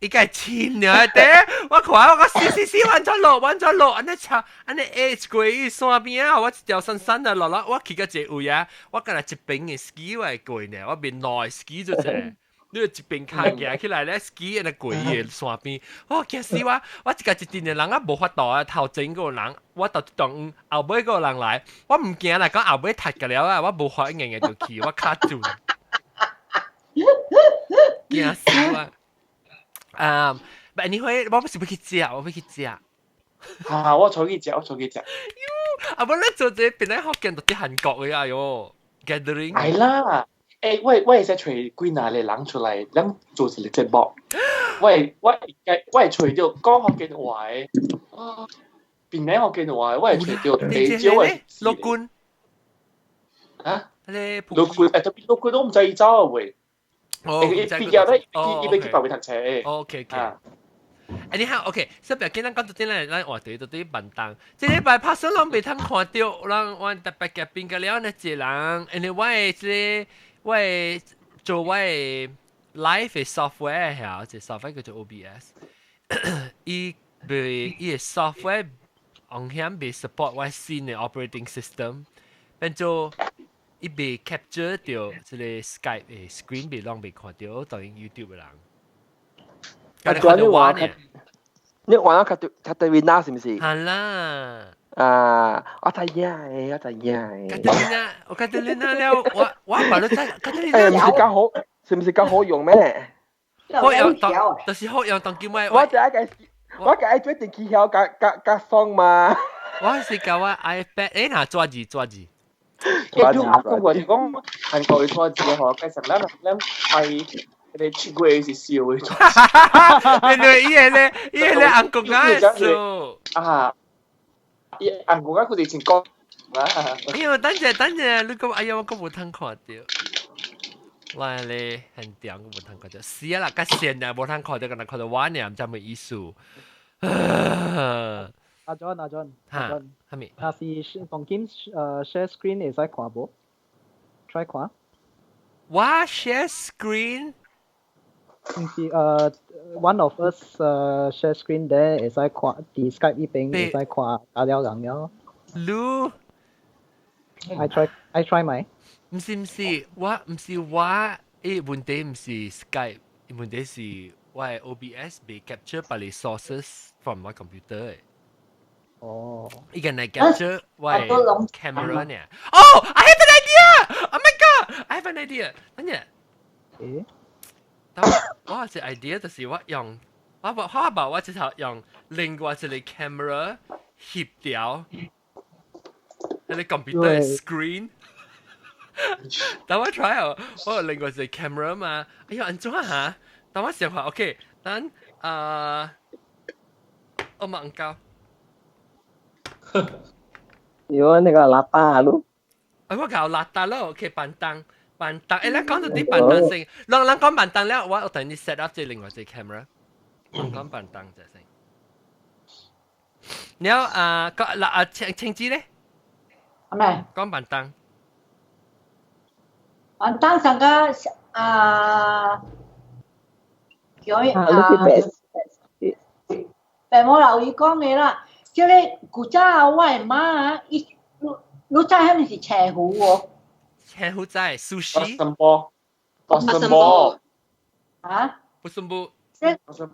S3: 依個係淺了啲，我看我試玩咗落，安尼插安尼 H 過去山邊啊，我一條山啊落，我去個一個位啊，我今日一邊嘅 ski 我過呢，我邊內 ski 咗啫。你一邊卡行起來咧 ，ski 喺個鬼嘅山邊，我驚死我一個一陣嘅人啊，無法度啊，頭前嗰個人，我到當後尾嗰個人來，我唔驚啦，講後尾踢嘅了啊，我無法硬嘅就去，我卡住，驚死我！你會我不是要去食，我要去食。
S5: 我坐去食。
S3: 我咧做這邊咧學見到啲韓國嘅呀喲 ，gathering。
S5: 係啦。我係使找幾哪個人出來，咱做一個節目。我係找到講福建話嘅，邊個福建話嘅？我係找到地少嘅。
S3: 陸軍
S5: 啊？陸軍都唔知走啊喂。畢業咧，伊要去白位讀冊。
S3: OK。你好 ，OK， 所以今日講到啲咧，咱話對到啲笨蛋，即係擺拍相攏未通看到，人我特別嘅邊個了呢？一人，因為我係即我係做我係 live 嘅 software 係，即係 software 叫做 OBS， 伊嘅 software 紅險被 support 我新嘅 operating system， 變做伊被 capture 到即係 Skype 嘅 screen 被攏被看到，當然 YouTube 嘅人。
S7: 你玩呢？你玩咗 Katarina 是唔是？
S3: 係啦。
S7: 我知影。
S3: 我 Katarina 了，我話你真 Katarina
S7: 唔是較好，是唔是較好用咩？
S3: 好用當，就是好用當叫咩？
S7: 我決定去曉加雙嘛。
S3: 我是教我 iPad， 嗱抓字。
S5: 我話你講韓國嘅抓字嗬，其實咱係。你出過是笑嘅，
S3: 原來伊係韓國嘅數
S5: 啊！韓國嘅佢哋先講啊！
S3: 哎呀，等陣，你講哎呀，我講冇通看到，哇咧很掂，我冇通看到，是啊啦，甲線啊冇通看到，咁看到我呢，唔知咩意思。
S4: 阿 John，
S3: 係咪？
S4: 那是當今share screen 會使看無 ？try 看。
S3: 我 share screen。one
S4: of us share screen there 會使看，啲 Skype 呢邊會使看打了人了。
S3: Lu
S4: I try 咪？
S3: 唔是，我問題唔是 Skype， 問題是我係 OBS 被 capture 把你 sources from my computer 嘅。哦。依個係 capture 我係 camera 呢。Oh, I have an idea! Oh my god! I have an idea. 等陣。誒？我隻 idea 就是我用，我直頭用另外一個 camera 攝掉你 computer screen。等我 try 我有另外一個 camera 嘛，哎呀，安怎啊？等我想下 ，OK， 等我問教。
S2: 有那個喇叭咯。
S3: 我搞喇叭咯 ，OK， 板凳。板凳，你講到啲板凳先，人講板凳咧，我等你 set up 即係另外隻 camera， 講板凳就先。你有青枝咧？
S1: 係咪？
S3: 講板凳。
S1: 板凳上個白毛老姨講嘅啦，即係古早我係媽，你知係咪是斜湖喎？
S3: 斜湖仔 sushi。
S5: 巴什波。
S1: 啊？
S3: 不是不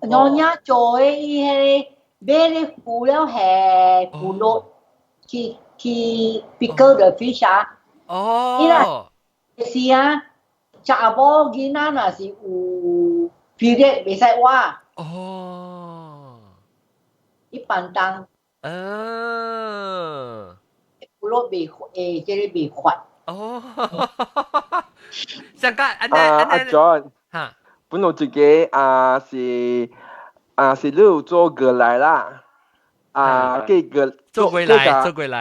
S3: ，Nyonya
S1: 做嘅伊係買啲腐了係腐肉去 pickle the fish 啊。
S3: 哦。
S1: 是啊，查某囡仔若是有 period 袂使活。
S3: 哦。
S1: 伊辦當。腐肉未即係未發。
S3: 哦。上個
S7: John。
S3: 嚇。
S7: 本來自己是你有做過來啦。
S3: 做過來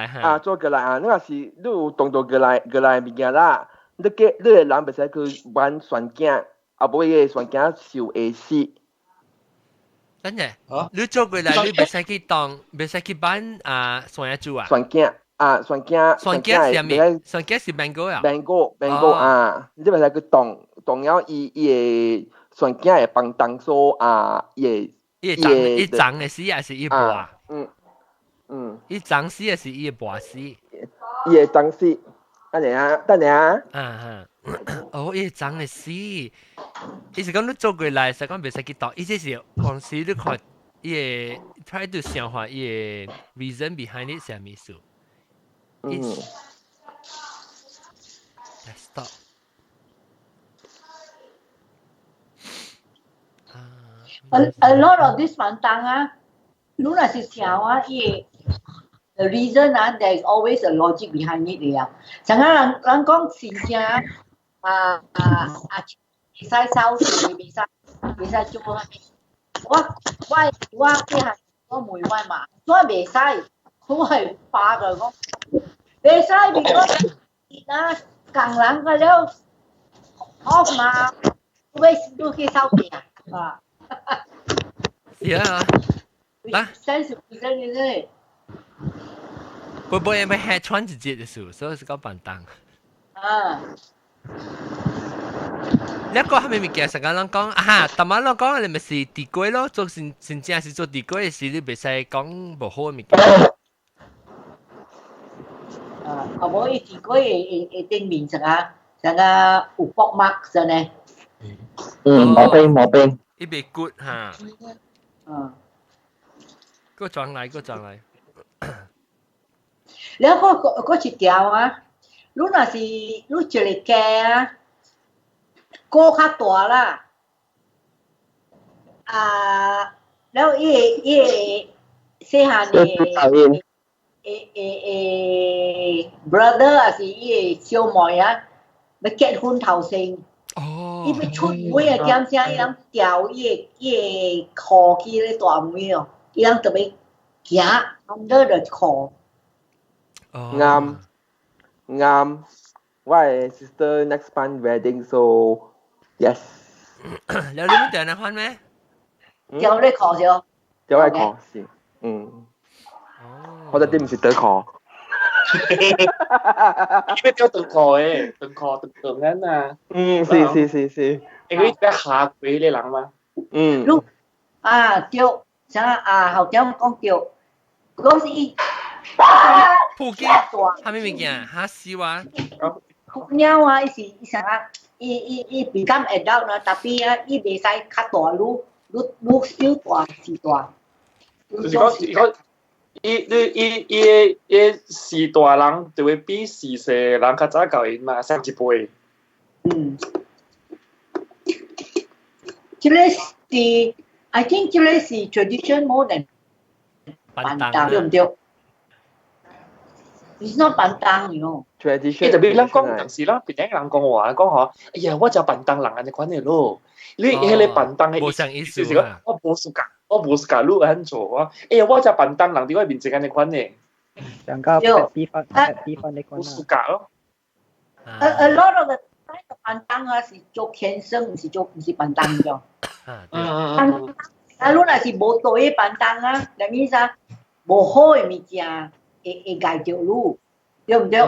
S7: 嚇。做過來啊！你話是你有動作過來物件啦。你個人袂使去玩船鏡，啊無伊個船鏡受會死。
S3: 真嘅？你做過來，你袂使去當，袂使去玩船珠啊？
S7: 船鏡
S3: 係咩？船鏡是 mango 啊
S7: ？mango 啊！你袂使去動了伊個船鏡會放動所
S3: 伊長嘅死還是伊拔？伊長死還是伊拔死？
S7: 伊會長死。等下。
S3: 哦，伊長嘅死，意思講你做過來，實講袂使去當，意思是往時你看伊個 try to 想法伊個 reason behind it 係咩事？Let's stop。A
S1: lot of this 飯檔啊，你若是想啊，伊the reason there is always a logic behind it 嚟啊。像人講真正袂使收視，袂使做啊。我即係我問我嘛，我袂使，我係怕佢講袂使，別講工人個了，off 嘛，都去收視啊。
S3: 是啊。
S1: 嗱，sense reason 嘅啫。
S3: 會咪吃穿一節嘅事，所以是講笨蛋。你講係咪物件？成個人講啊，但係人講你咪是地龜咯，做真正是做地龜嘅事，你袂使講無好嘅物件。
S1: 無伊地龜會頂面成個有薄膜嘅呢。
S7: 冇病。
S3: 伊袂骨嚇。個轉來。
S1: แล้วก็จิตเดียวอ่ะรู้น่ะสิรู้เจริญแกอ่ะก็ค่าตัวล่ะแล้วเสียหานี่brother อ่ะสิ小妹อ่ะไป結婚頭先伊要出門啊點聲伊人調伊褲去咧大門哦伊人特別行 under the 褲
S7: 啱，我係 sister next month wedding so yes。
S3: 你冇訂你翻咩？
S1: 有你課咗？
S7: 有係課是，我哋啲唔是得課。
S5: 咩叫斷課嘅？斷緊啊！
S7: 是。
S5: 你嗰啲下鬼你諗嘛？
S1: 對，後點講對，嗰時。
S3: 普京係咩物件？嚇死我！
S1: 鳥啊，伊become adult 啦，特別啊，伊袂使較大愈小大時大。
S5: 就是講，伊時大人就會比時細人較早教因嘛，上一輩。
S1: 這個是 I think 這個是 tradition more than 辦當，對唔對？It's not 辦當，you know。
S7: tradition。
S5: 特別人講當時啦，別人講話講嗬，哎呀，我就辦當人嘅款嘅咯。你辦當嘅意思就是講，我冇時間錄安做啊。哎呀，我就辦當人哋嗰邊整嘅款嘅。
S4: 上個地方你講
S5: 冇時間咯。
S1: A lot of the time 辦當啊是做天生，唔是辦當咗。如果是冇做嘅辦當啊，就意思冇好嘅物件。會解掉路，對唔對？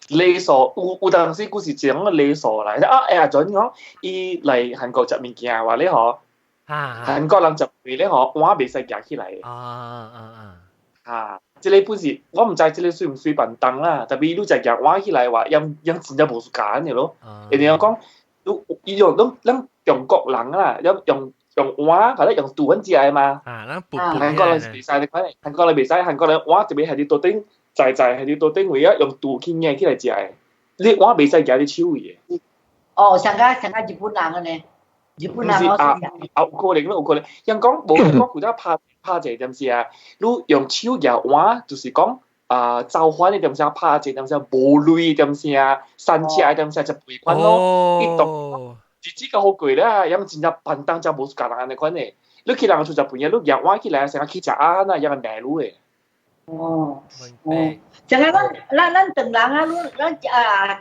S5: 理所有當時故事講個理所嚟啊！阿準講，伊嚟韓國食物件話你嗬，韓國人就為你嗬，碗未使夾起來。即係本時我唔知即係算唔算笨蛋啦，特別你就夾碗起來話，因真係冇時間嘅咯。人哋講用咱中國人啦，用碗或者用肚揾食嘛。
S3: 咱
S5: 韓國人是袂使你看，韓國人袂使，韓國人碗特別係你桌頂在係你桌頂位啊，用肚去硬起來食嘅。你碗袂使夾你手嘅。
S1: 哦，像日本人嘅呢？日本人我
S5: 有可能咯，有可能。人講無講古仔拍者點是啊？你用手夾碗，就是講造反嘅點是拍者點是無類點是啊，山車點是就賠款咯。一動日子個好貴啦，因為真正笨蛋就無夾人安尼款嘅。你去人出就賠嘢，你夾碗起來成日去食啊，那樣係賣路嘅。
S1: 像咱唐人啊，咱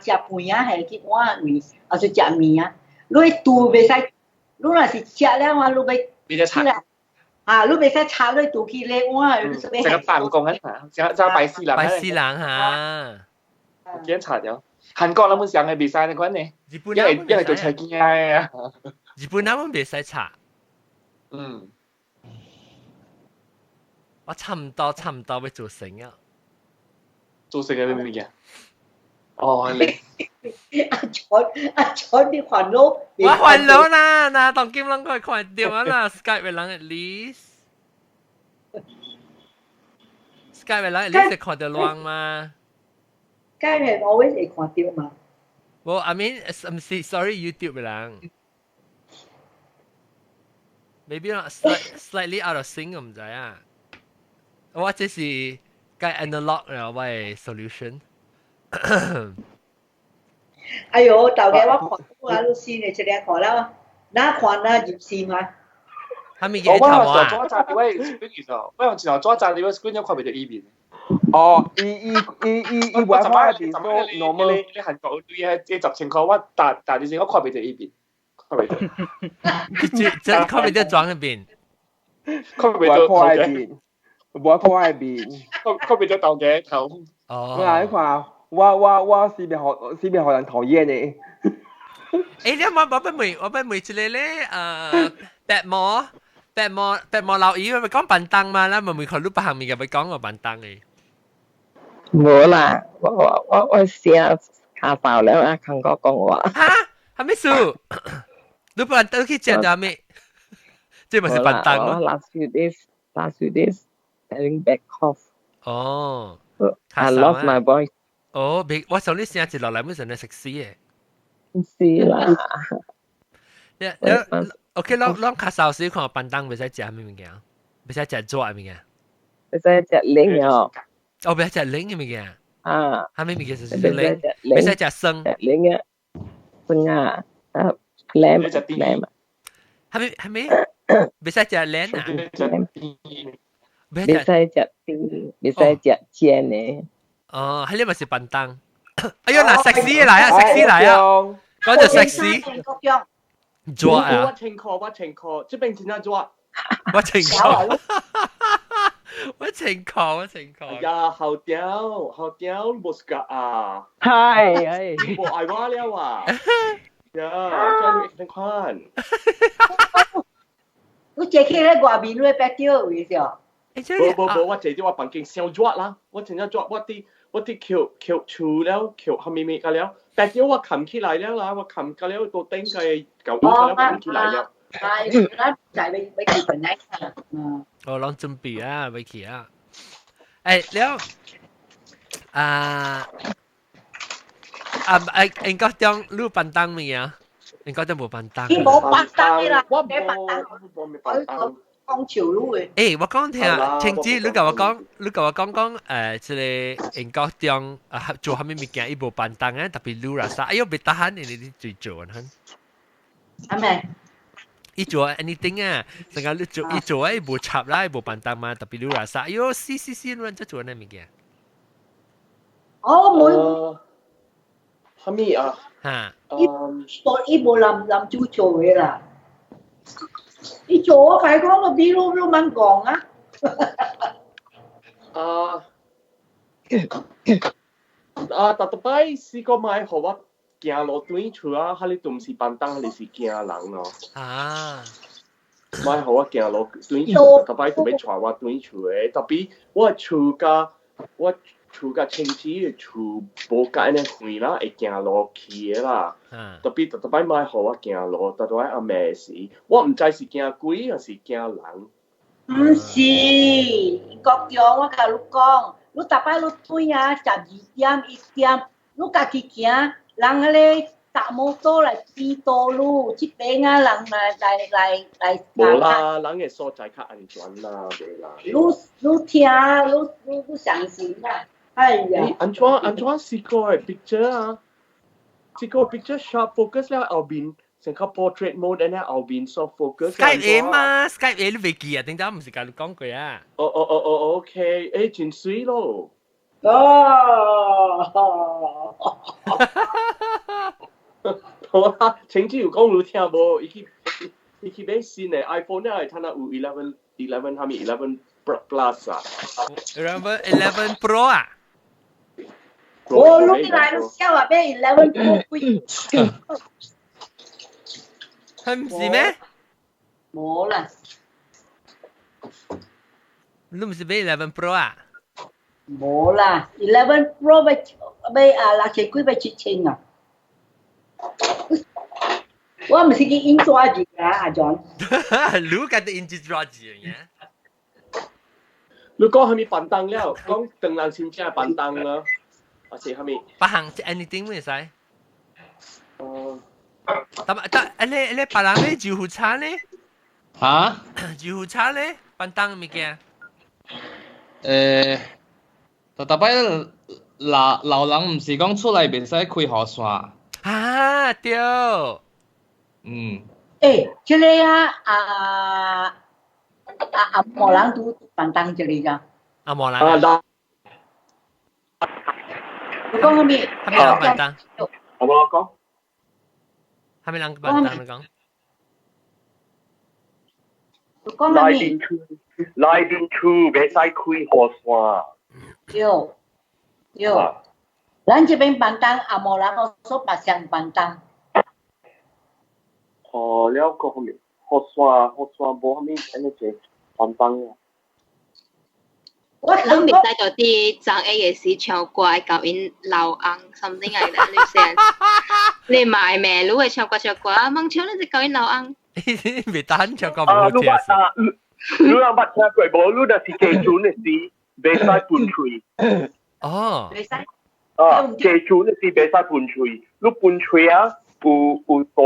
S1: 食飯啊，係去碗位，啊就食面啊，你肚袂使。你若是食了話，你要起來啊！你袂使插你肚臍咧碗，你做咩？
S5: 成個辦公啊，就拜四郎。
S3: 拜四郎嚇，
S5: 檢查咗。韓國人冇上嘅袂使你款呢，因為做菜驚啊。
S3: 日本人袂使插。我差唔多要做成啊。
S5: 做成嘅咩嘢？哦，你
S1: 阿彩啲煩惱，
S3: 我煩惱啦，嗱，當今人佢看掉啊啦 ，Skype 嘅人 at least 係看到亂嘛。
S1: Skype 係 always 會看到嘛。
S3: Well, I mean, I'm sorry, YouTube 嘅人 ，maybe not slightly out of sync 我唔知啊。我這是該 analog 嘅喂 solution。
S1: 哎呦，大家我看我老師呢，出嚟看啦，哪看啦入線嘛？
S3: 係咪嘢頭啊？
S5: 我做炸啲位 screen 其實，我用前頭做炸啲位 screen 都看唔到呢邊。
S7: 哦，伊玩法係都 normal。
S5: 你韓國對係10千塊，我但係先我看唔到呢邊，看唔到。
S3: 真看唔到裝嗰邊，
S5: 看唔到頭
S7: 嘅，我看喺邊，
S5: 看唔到頭嘅頭。
S7: 哦。我看。我是邊學人討厭嘅。
S3: 誒，我俾每次咧白毛老姨咪講笨蛋嘛啦，咪每個錄下面嘅咪講個笨蛋嘅。
S2: 冇啦，我寫卡爆了啊！韓國講話。
S3: 嚇，係咩事？你笨蛋去講咗咩？即係咪是笨蛋咯
S2: ？Last few days, having back cough.
S3: 哦。
S2: I lost my voice.
S3: 哦，我上啲聲一落嚟，本身係食屎嘅。
S2: 是啦。
S3: OK，攞卡少少看笨蛋，唔使食咩物件，唔使食粥物件，
S2: 唔使食零哦。
S3: 哦，唔使食零嘅物件。
S2: 啊。
S3: 係咩物件？就是零，唔使食生。
S2: 零嘅，生啊，lamb。
S3: 係咩？唔使食靚啊？
S2: 唔使食冰，唔使食煎嘅。
S3: 哦，係呢咪是笨蛋。哎呀，嗱，食屎嚟啊！食屎嚟啊！講就食屎。做啊！
S7: 我情況，即邊真係做。
S3: 我情況。
S7: 呀，好屌，冇事㗎啊！
S2: 係，
S7: 冇愛我了啊！呀，將你看。
S1: 我借佢咧外邊咧白掉嘅時候。
S7: 冇，我借啲我房間小抓啦，我真係抓我啲橋除了橋後面嘅了，白掉我冚起來了啦，我冚咗了到頂嘅舊嘢冚起來了。
S1: 係，啦，就係你結婚咧。
S3: 我諗準備啊，維奇啊。誒，แล้ว應該將錄笨蛋未啊？應該都冇笨蛋。
S1: 佢冇笨蛋嘅啦，我冇笨蛋。講潮路嘅。
S3: 誒，我講聽啊，聽知你同我講即係應該將做下面物件，伊無笨蛋嘅，特別錄啦啥，哎呦，別得閒你最做啊，
S1: 係咪？
S3: 伊做 anything 啊，成日你做伊做伊無插啦，伊無笨蛋嘛，特別錄啦啥，哎呦，試，亂做呢物件。
S1: 哦，冇。
S7: 係咪啊？
S3: 嚇。
S1: 伊無諗住做嘅啦。你做我解講個邊路都問講啊！
S7: 特擺試過買好啊，行路短處啊，哈你都唔是笨蛋，你是驚人咯。買好啊，行路短處，特擺特別帶我短處嘅，特別我厝加我厝甲清子厝无甲安尼远啦，会行路去诶啦。特别摆买互我行路，特别暗暝时，我毋知是惊鬼还是惊人。
S1: 毋是，国强，我甲你讲，你逐摆你对啊，12点1点，你家己行，人迄个搭摩托来逼到你，即边啊人来。
S7: 无啦，人诶所在较安全啦，袂啦。
S1: 你听，你相信啦。哎呀，
S7: 安怎試過嘅 picture 啊？試過 picture sharp focus 了後邊成個 portrait mode 咧後邊 soft focus。Skype
S3: A 嘛，Skype A 你未記啊？點解唔是教你講過啊
S7: ？OK，誒真水咯。好啦，請知要講你聽無？伊去買新嘅 iPhone 咧，係睇下有11係咪11 Plus 啊
S3: ？11 Pro 啊？
S1: 我錄來你笑話俾11 Pro 貴。
S3: 係唔是咩？
S1: 冇啦。
S3: 你唔是買11 Pro 啊？
S1: 冇啦，11 Pro 買6千幾買7,000啊！我唔是去印抓住㗎，阿 John。
S3: 你家己印抓住嘅。
S7: 你講係咪板凳了？講當人先正板凳啦，還是係咪？
S3: 不行 ，anything 會使。但你別人咧救護車咧？
S2: 嚇？
S3: 救護車咧，板凳物件？
S2: 特擺老人唔是講出來袂使開雨傘。
S3: 啊，對。
S1: 誒，這個啊，阿莫人都板凳這裡㗎。
S3: 阿莫人。啊，
S1: 你講係咪？
S3: 係咪人板凳？
S7: 我講。
S3: 係咪人板凳？你講。
S1: 你講係咪？
S7: 內邊厝袂使開雨傘。
S1: 有。咱這邊板凳阿莫人所白相板凳。
S7: 了個後面，雨傘無後面安尼隻板凳啊。
S6: 我袂使到啲張 A 嘅時唱歌教因老翁 something like that， 你成你買咩？你會唱歌，盲唱你就教因老翁。
S3: 未單唱歌冇聽啊！
S7: 你有捌聽過無？你若是記住嘅時，袂使噴喙。
S3: 哦。
S1: 袂使。
S7: 記住嘅時袂使噴喙，你噴喙啊，有大。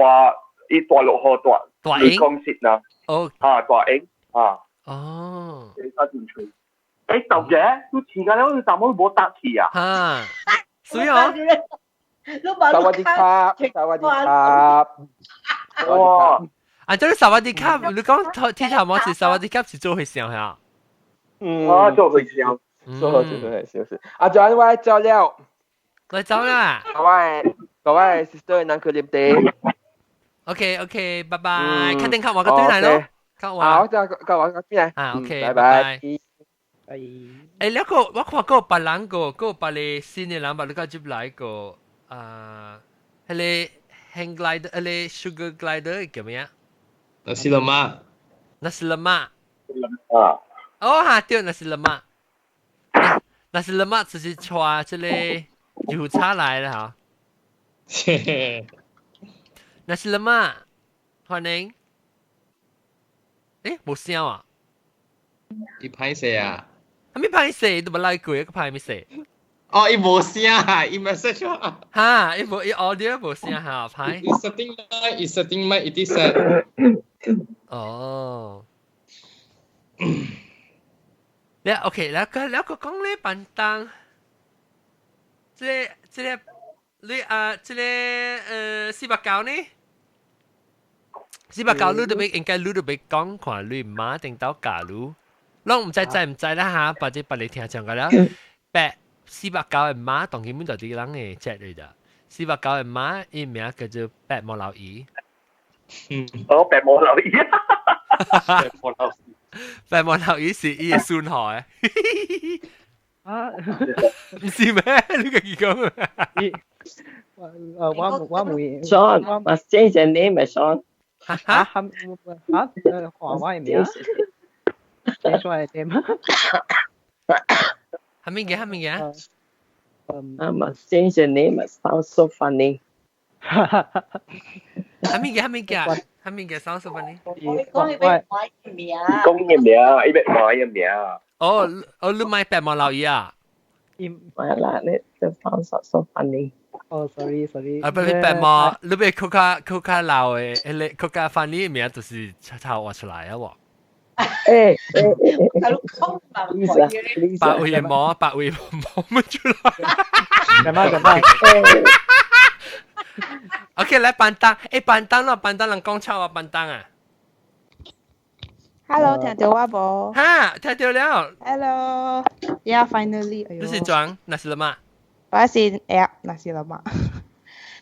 S7: 伊大落雨大，你講實啦。
S3: 哦。
S7: 大影啊。
S3: 哦。
S7: 你揸住吹。誒，豆嘅，你前間咧，你怎麼冇搭起啊？
S3: 嚇。所以哦。
S4: สวัสดีครับสวัสดีครับ
S7: 哇！
S3: 啊，這個薩瓦迪卡，你講天頭模式薩瓦迪卡是做會上嚇。
S7: 做會上。
S4: 做會上是。阿 John 我走了。
S3: 我走啦。
S4: 各位 sister 能夠念地。
S3: OK，拜拜。肯定靠我個對嚟咯。靠我。
S4: 好，就靠我邊嚟。
S3: 啊 ，OK，
S4: 拜拜。
S3: 誒，แล้วก็我看個別人個別嘅新嘅人，你個接來個係你 hang glider，係你 sugar glider 叫咩啊
S2: ？nasi lemak。nasi
S3: lemak。哦，嚇對，nasi lemak。nasi lemak 就是帶這個油茶來了哈。nasi lemak， 歡迎。誒，冇聲啊！
S2: 伊歹勢啊！
S3: 係咪歹勢？都冇來過，個歹咪勢。
S2: 哦，伊冇聲啊！伊 message 啊！
S3: 嚇，伊冇，伊 audio 冇聲嚇，歹。
S2: 伊 setting mic，伊啲 set。
S3: 哦。你 OK， แล้วก็講咧板凳，即係你即係489呢？489你都應該你都別講看你媽定到假如，我唔知啦嚇，或者你聽講個啦。489嘅媽當然本就啲人嘅 chat 嚟咋，489嘅媽伊名叫做白毛老姨。
S7: 白毛老姨。
S3: 白毛老姨是伊嘅孫孩。
S4: 啊，
S3: 唔是咩？你個講咩？
S4: 我會。
S2: Sean, must change the name, Sean.
S4: 華為名。change my name。
S3: 係咩嘅？
S2: change the name. It sounds so funny.
S3: 係咪嘅 sound so funny？
S1: 講你俾我嘅名。
S2: 講嘅名，伊俾我嘅名。
S3: 你買白毛老爺啊？
S2: 係啦，你 the sounds so funny.
S4: Oh, sorry.
S3: 俾白毛，你俾佢家老嘅，佢家翻呢名就是抄畫出來啊喎。白尾毛乜出來？
S4: 咁啊。
S3: OK， 來板凳，板凳人講臭啊，板凳啊。
S8: Hello， 聽到我冇？
S3: 哈，聽到了。
S8: Hello，yeah finally。
S3: 你是裝nasi lemak？
S8: 我是 app nasi lemak。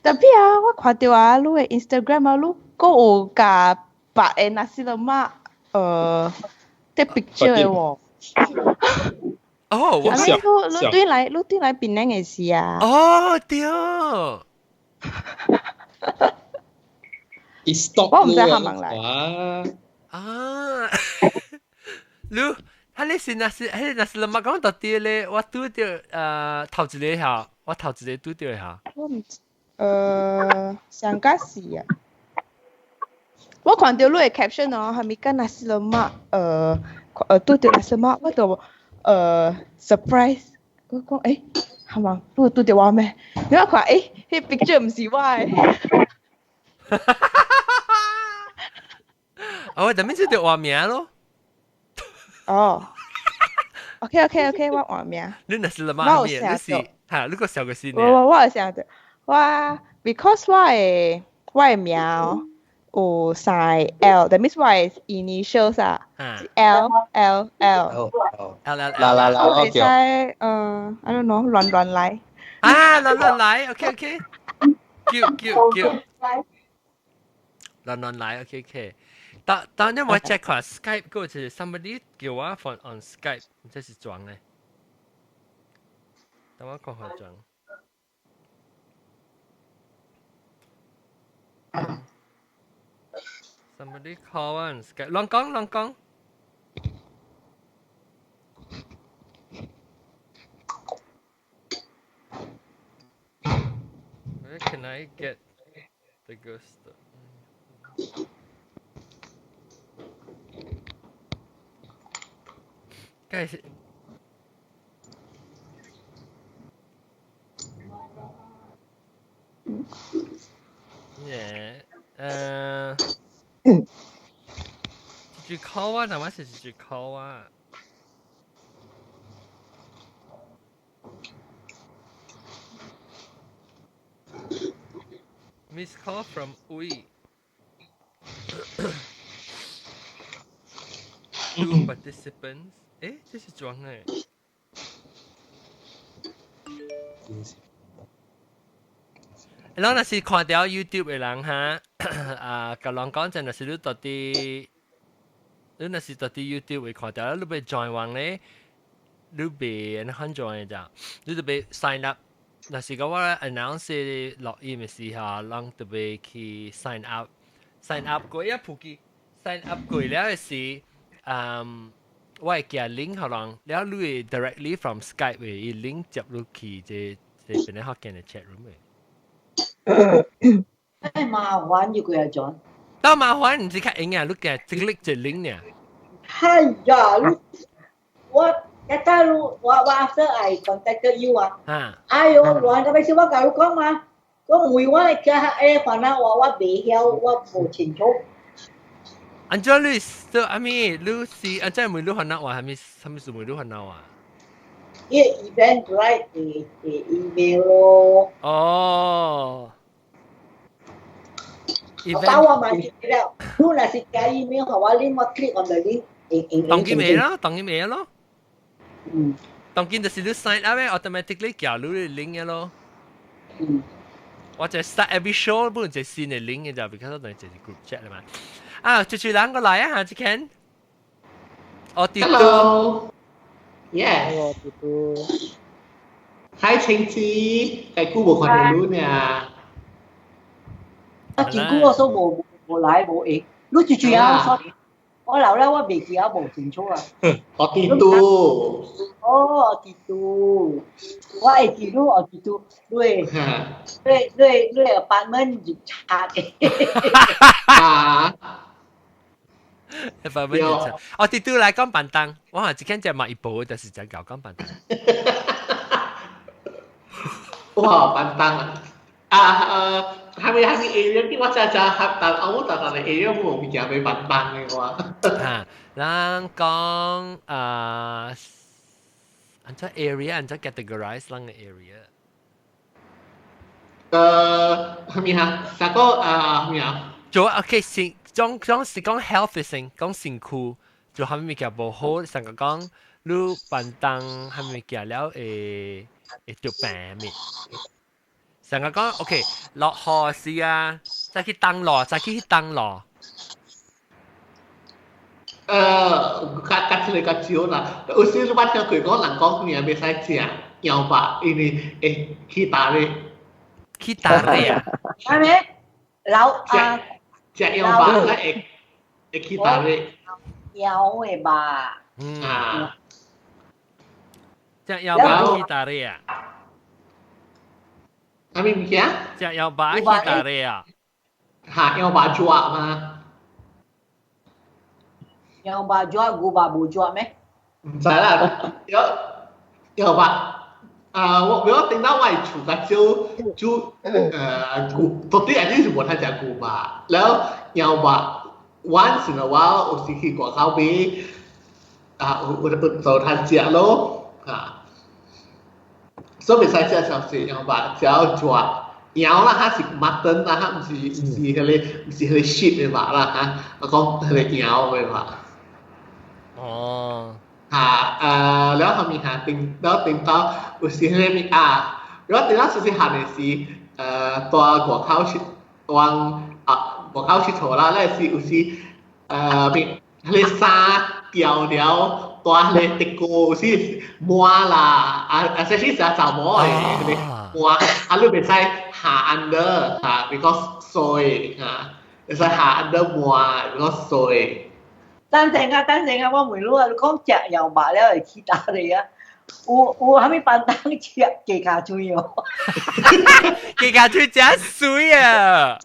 S8: tapi我看到啊，你嘅 Instagram 啊，你個有加白嘅 nasi lemak，啲 picture 嘅喎。
S3: 哦，
S8: 我想。你對來檳城嘅事啊？
S3: 哦，對。
S8: 我唔知係咪嚟。
S3: 啊，你是 nasi lemak 講到啲咧，我拄到頭一個下，我頭一個拄到下。
S8: 我唔知，上家事啊。我看到你嘅 caption 哦，係咪跟 nasi lemak 拄到 nasi lemak， 我就surprise， 我講係嘛，你拄到我咩？你我看迄 picture 唔是我嘅。
S3: 哦，但係就話名咯。
S8: 哦 ，OK， 我話名。
S3: 你那是乜嘢？你是嚇？你個小個先呢？
S8: 我有想到，because 我嘅名有寫 L，that means 我嘅 initials 啊，L。我會使I don't know， 亂來。
S3: 亂來 ，OK， 叫。亂來 ，OK。但因為我 check 下 Skype 嗰個就 somebody 叫我 phone on Skype， 這是裝嘅。等我講下裝。somebody call on Skype， 亂講。Where can I get the ghost? Guys, yeah. Did you call one? Or what did you call one? Missed call from Ui. 2 participants. 這是裝嘅。然後那是看到 YouTube 嘅人哈，個人講真，那是你到底，你那是到底 YouTube 會看到，你被 join 完咧，你被人很 join 咋，你就被 sign up。那是個我 announce 落音嘅時候，人就被去 sign up 過一鋪機 sign up 過了嘅是，我係寄 link 可能，แล้ว你 directly from Skype 嘅 link 接入去這邊咧學緊嘅 chat room 嘅。
S1: 麻煩要佢做。
S3: 都麻煩，唔知佢應啊，你嘅直力隻 link 呢？
S1: 係呀，我after I contacted you 啊，哎呦，亂咁樣我教你講嘛，我每晚嘅可能我未曉，我唔清楚。
S3: 安怎你是阿咪？你是安怎每你看到話係咪？係咪是每你看到啊？
S1: 一 event right 嘅 email 咯。
S3: 哦。
S1: 但我問你了，你若是加 email 嘅話，你冇 click on the link，
S3: 當然未咯。當然就是你 sign up 咧 ，automatically 叫你嘅 link 嘅咯。或者 start every show 本就先嘅 link 嘅就，because 我哋就是 group chat 啦嘛。啊，住兩個嚟啊，下次見。
S9: Hello. Yes. Hello, Tutu. Hi, Cheng Chi. 係姑冇看到你呢。
S1: 前姑我都冇嚟冇影，你住啊 ，sorry。我留咧，我未記得無清楚啊。
S9: 我記住。
S1: 哦，記住，我會記住，我記住，對apartment 就差嘅。
S9: 啊。
S3: apartment 就差。我記住嚟講板凳，我係只間只買一部，就是只搞講板凳。
S9: 哇，板凳啊！係咪 area 啲我就合但我但係 area 冇邊有俾板凳嘅喎。
S3: 嚇，咱講按照 area 按照 categorize 咱嘅 area。
S9: 係咪啊？成個係咪啊？
S3: 做 OK 先，講是講 health 先，講身軀，就係咪叫無好？成個講你板凳係咪叫了會著病咩？成個講 OK 落河時啊，再去當落，再去當落。
S9: kat sila kacil lah. Usia lepas yang kau orang kau ni ambil saja yang pak ini kita ni.
S3: Kita ni à?
S1: Ai mẹ? Lão à.
S9: Chắc yang pak lah kita ni.
S1: Yang ấy bà.
S3: Chắc yang pak kita ni à?
S9: Kami mikir?
S3: Chắc yang pak kita ni à?
S9: Ha, yang pak jual mah.
S1: Yang bà jual, gue bà bù jual mẹ.
S9: Phải là有吧？我聽到我係住嘅就古，到底係呢全部睇就係古吧。แล้ว有吧 once in a while 我是去過口俾我做睇隻咯所以別使隻小事有吧，只要做。有啦，佢是 mutton 啦，佢唔是佢哋 sheep 嘅嘛啦嚇，我講佢哋有嘅嘛。
S3: 哦。
S9: แล้วเขามีหาติงแล้วติงต่ออุสิเรมีแล้วติงแล้วสุดที่หาเนี่ยสิตัวหัวเข้าชิดตัวหัวเข้าชิดโถแล้วแล้วสิอุสิมีเลซาเดียวตัวเลติโกสิมัวล่ะเซชิจะจับมัวเลยมัวอันรู้เป็นใช่หา under because soy เป็นใช่หา under มัว because soy
S1: 等陣啊！我問你啊，你講隻油麻了係起打你啊？有蝦米板凳隻雞卡嘴哦？
S3: 雞卡嘴真水啊！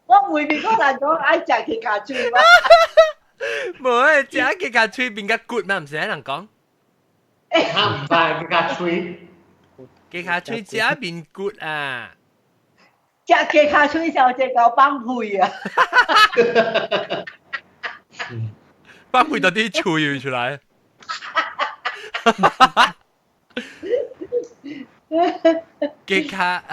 S1: 我每邊個人講愛食雞卡嘴嘛？
S3: 冇啊，食雞卡嘴變個骨嘛，唔使人講。
S9: 唔係雞卡嘴，
S3: 雞卡嘴食變骨啊！
S1: 食雞卡嘴就隻狗崩配啊！
S3: 崩配到啲脆出嚟。雞卡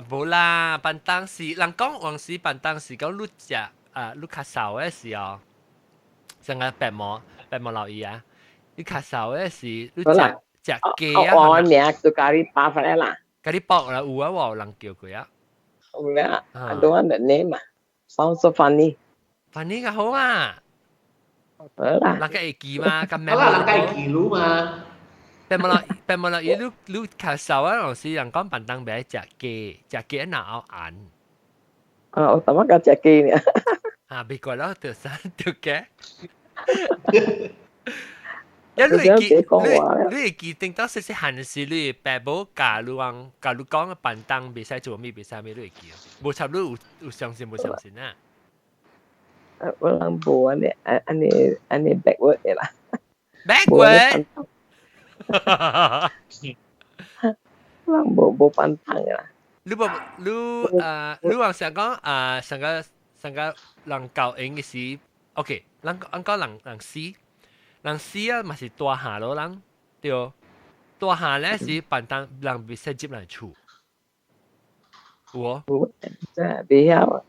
S3: 冇啦，板凳時人講往時板凳時講碌隻碌卡手嘅時候，成個白毛留意啊！碌卡手嘅時碌隻雞啊，
S2: 我名就咖喱包翻嚟啦，
S3: 咖喱包啦，有啊，我有人叫佢啊。
S2: 有啦，I don't want the name 啊，sounds so funny。funny
S3: 嘅好啊。
S2: 嗱，
S3: 人嘅記嘛，咁咩？
S9: 人嘅記錄嘛。
S3: 白毛啦，你卡手啊，老師人講板凳俾隻雞哪有眼？
S2: 我頭先講隻雞呢。
S3: 別個啦，條山條嘅。你記定當時閒時，你白毛假如講板凳別使做咩，別使咩你記，冇插你有相信啊？
S2: 我諗冇อันนี้ backward 嘅啦。
S3: backward
S2: 我冇板凳嘅啦。
S3: 你話成個人教英嘅時 ，OK， 人講人試啊，咪是大下咯，人對，大下咧是板凳人別使接嚟厝，有
S2: 冇，真係未曉啊。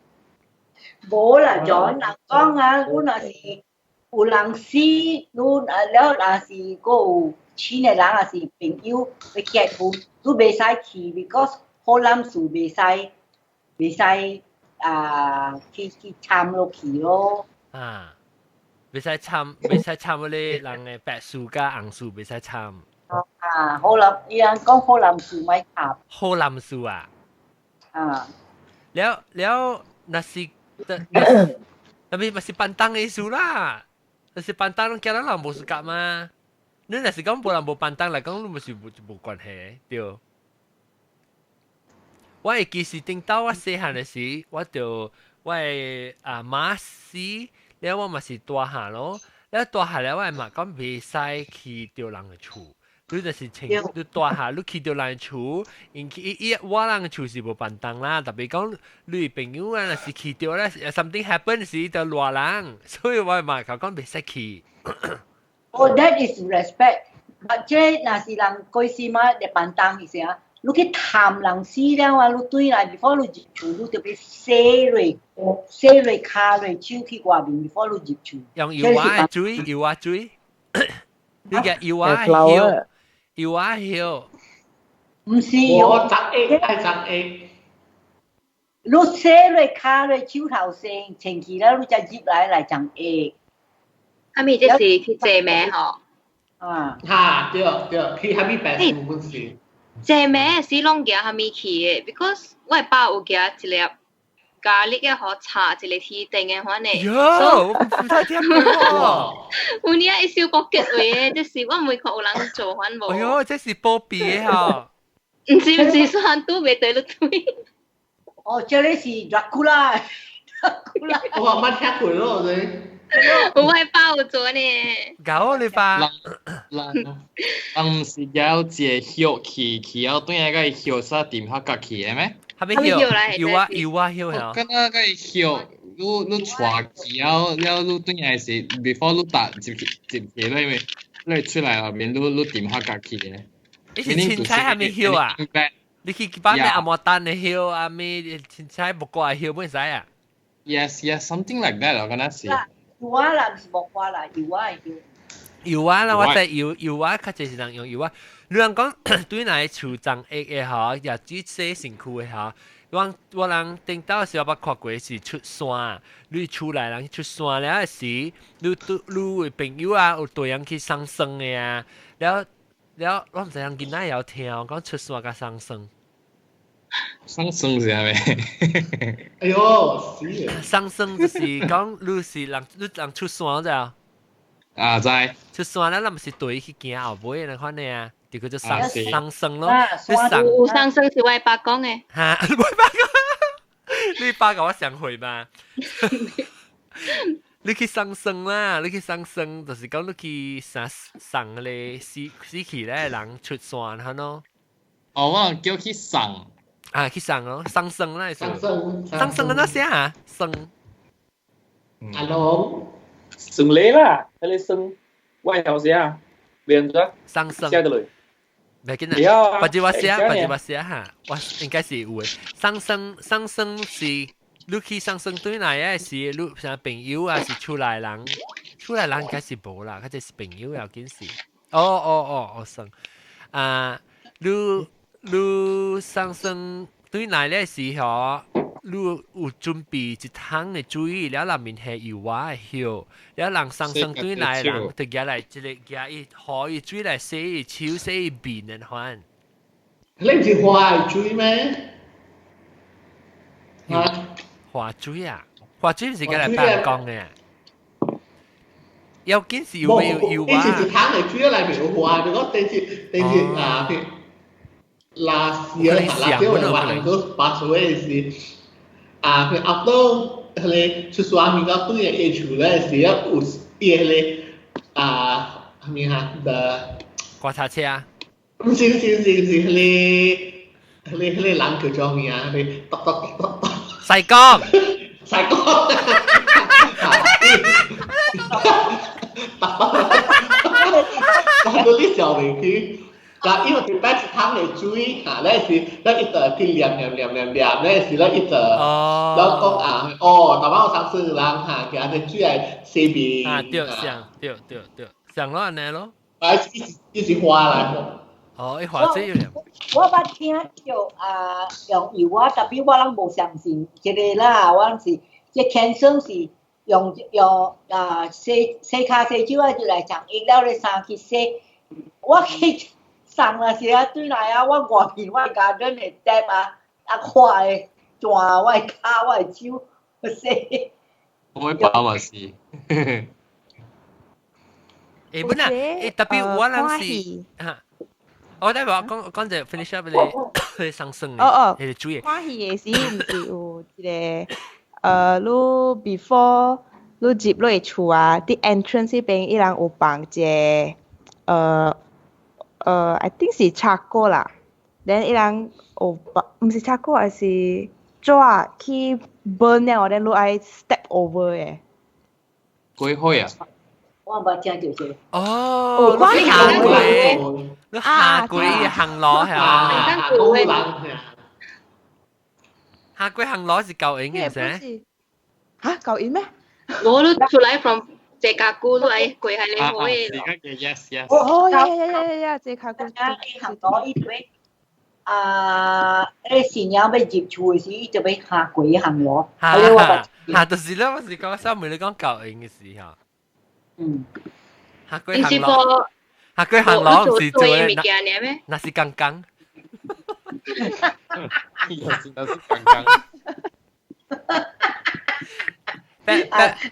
S1: 冇啦，咗人講啊，我那是有人死，我了那是個錢嘅人也是朋友，你結婚，你未使去 ，because 好諗事未使去參落去咯。
S3: 未使參嗰啲人嘅白樹加紅樹，未使參。
S1: 好諗，有人講好諗樹咪參。
S3: 好諗樹啊！แล้ว那是 tapi masih pantang isu lah masih pantang orang kira lah冇事幹嘛你若是講無人無梱當來講，你咪是無關係對。我會記是頂到我細漢嘅時，我就我嘅阿媽死，然後我咪是大漢咯。然後大漢咧，我係嘛講袂使去到人嘅厝，你就是情你大漢，你去到人嘅厝，我人嘅厝是無梱當啦。特別講你朋友啊，若是去到咧，something happen 時就亂人，所以我係嘛講袂使去。
S1: Oh, that is respect. But 這若是人過世嘛，你辦當時啊，你去探人死了啊，你對來 before 你入厝，你特別洗落骹落手去外面 before 你入厝。
S3: 用油啊水，油啊水，你嘅油啊香，油啊香。
S1: 唔是油。
S9: 我摘 A 係摘 A。
S1: 你洗落骹落手頭先，前期咧你就入來摘 A。
S6: 係咪即是去借名嗬？
S1: 啊，
S9: 嚇對對，佢係咪白事本事？
S6: 借名是攏行係咪去嘅 ？Because 我係爸有行一粒咖喱嘅好茶，一粒鐵定嘅款嘅。
S3: 喲，唔太聽過。
S6: 有呢一小個結位嘅，即是我唔會確有人做款無。
S3: 哎喲，這是波比嘅嗬。
S6: 唔是算都未對得對。
S1: 哦，這裡是 Dracula。
S9: 我冇聽過咯，你。
S6: 我係爸有做呢。
S3: 搞你爸。
S10: 人是要借血去，要對下個血啥點下隔去嘅咩？
S3: 係咪血？有啊血係。
S10: 跟那個血，你傳去了你對下是 before 你打接嚟咩？你出來後面你點下隔去嘅。
S3: 你是凊彩係咪血啊？你去把咩阿莫丹嘅血啊？咩凊彩木瓜嘅血冇使啊
S10: ？Yes, something like that 我覺得是。
S1: 油啊啦，唔是木瓜啦，油啊係叫。
S3: 油啊啦，我睇油啊，較濟是人用油啊。你人講對嚟厝長益嘅嗬，也煮洗身軀嘅嗬。我人頂到時候捌看過是出山，你厝內人出山了時，你會朋友啊有對人去送生嘅啊，了我唔知人囡仔有聽講出山甲送生。
S10: 送生是咩？
S9: 哎呦，死啊！
S3: 送生就是講你是人出山咋？
S10: 啊，知。
S3: 出山了，咱唔是對去行後尾那款嘅啊，就叫做送生咯。
S6: 有送生是我爸講嘅。
S3: 嚇，你爸講，你爸講我想會嘛？你去送生啦，你去送生就是講你去送咧死去咧人出山嚇咯。
S10: 哦，我叫去送。
S3: 啊，去送咯，送生啦，送生嘅那些啊，生。
S9: Hello，
S5: 生你啦，你生外頭寫啊，連咗。
S3: 送生。
S5: 寫得嚟。
S3: 唔緊要，或者我寫嚇，我應該是有嘅。送生是你去送生對嚟嘅是你像朋友啊，是厝內人應該是無啦，佢就是朋友又緊是。哦，生啊，你送生對嚟嘅時候，你有準備一桶嘅水，了內面係油啊血，了人送生對嚟人就夾嚟一個夾一河嘅水嚟洗手洗面嘅款。
S9: 你唔是花水咩？
S3: 花水啊，花水唔是夾嚟扮講嘅。有緊是有油啊。
S9: 以前一桶嘅水內面有花，如果第二啊，辣椒嘅話，能夠把所謂是啊，佢噏到佢出swami 嗰對嘅處咧，是要有嘢咧啊，係咪嚇的？
S3: 刮擦車啊？
S9: 唔是，佢人叫做咩啊？佢篤。
S3: 細江。
S9: 但係呢就嚟佢。嗱，因為佢擺一桶嘅水，嚇，咧是咧一直佢黏，咧是咧一直，แล้ว講啊，哦，台灣有三四人嚇，佢係水係洗面。
S3: 啊，對，上咯安尼咯。
S9: 一時花來。
S3: 哦，一花水有了。
S1: 我捌聽叫用油啊，特別我人無相信，一個啦，我是即天生是用洗骹洗手啊，就來講，一了咧衫去洗，我去。送啊是啊，對來啊，我外面我家人會搭啊，看會轉我腳我手洗。
S10: 我爸嘛是。
S3: 本來特別我諗是嚇，我等下講就 finish up 你上升嘅，你注意。
S8: 歡喜嘅是唔是有一個你 before 你接落去厝啊，啲 entrance 嗰邊伊人有放一個I think 是茶果啦，然伊人有放唔是茶果，而是紙去 burn 了，然後你愛 step over 嘅。
S10: 幾好啊！
S1: 我冇聽到先。
S3: 哦，你下跪行路係嘛？下跪行路是舊影嘅啫。
S8: 嚇舊影咩？
S6: 我都出來 from 這家姑都係跪喺你可以。
S10: 而家嘅 yes。
S8: 哦呀，這家姑。
S1: 行到呢位誒新娘要入厝嘅時，就俾下跪行路。
S3: 下就是啦，我是講三妹你講舊影嘅時候。下跪行路，下跪行路唔是做嘅，那是剛剛。
S10: 那是剛剛。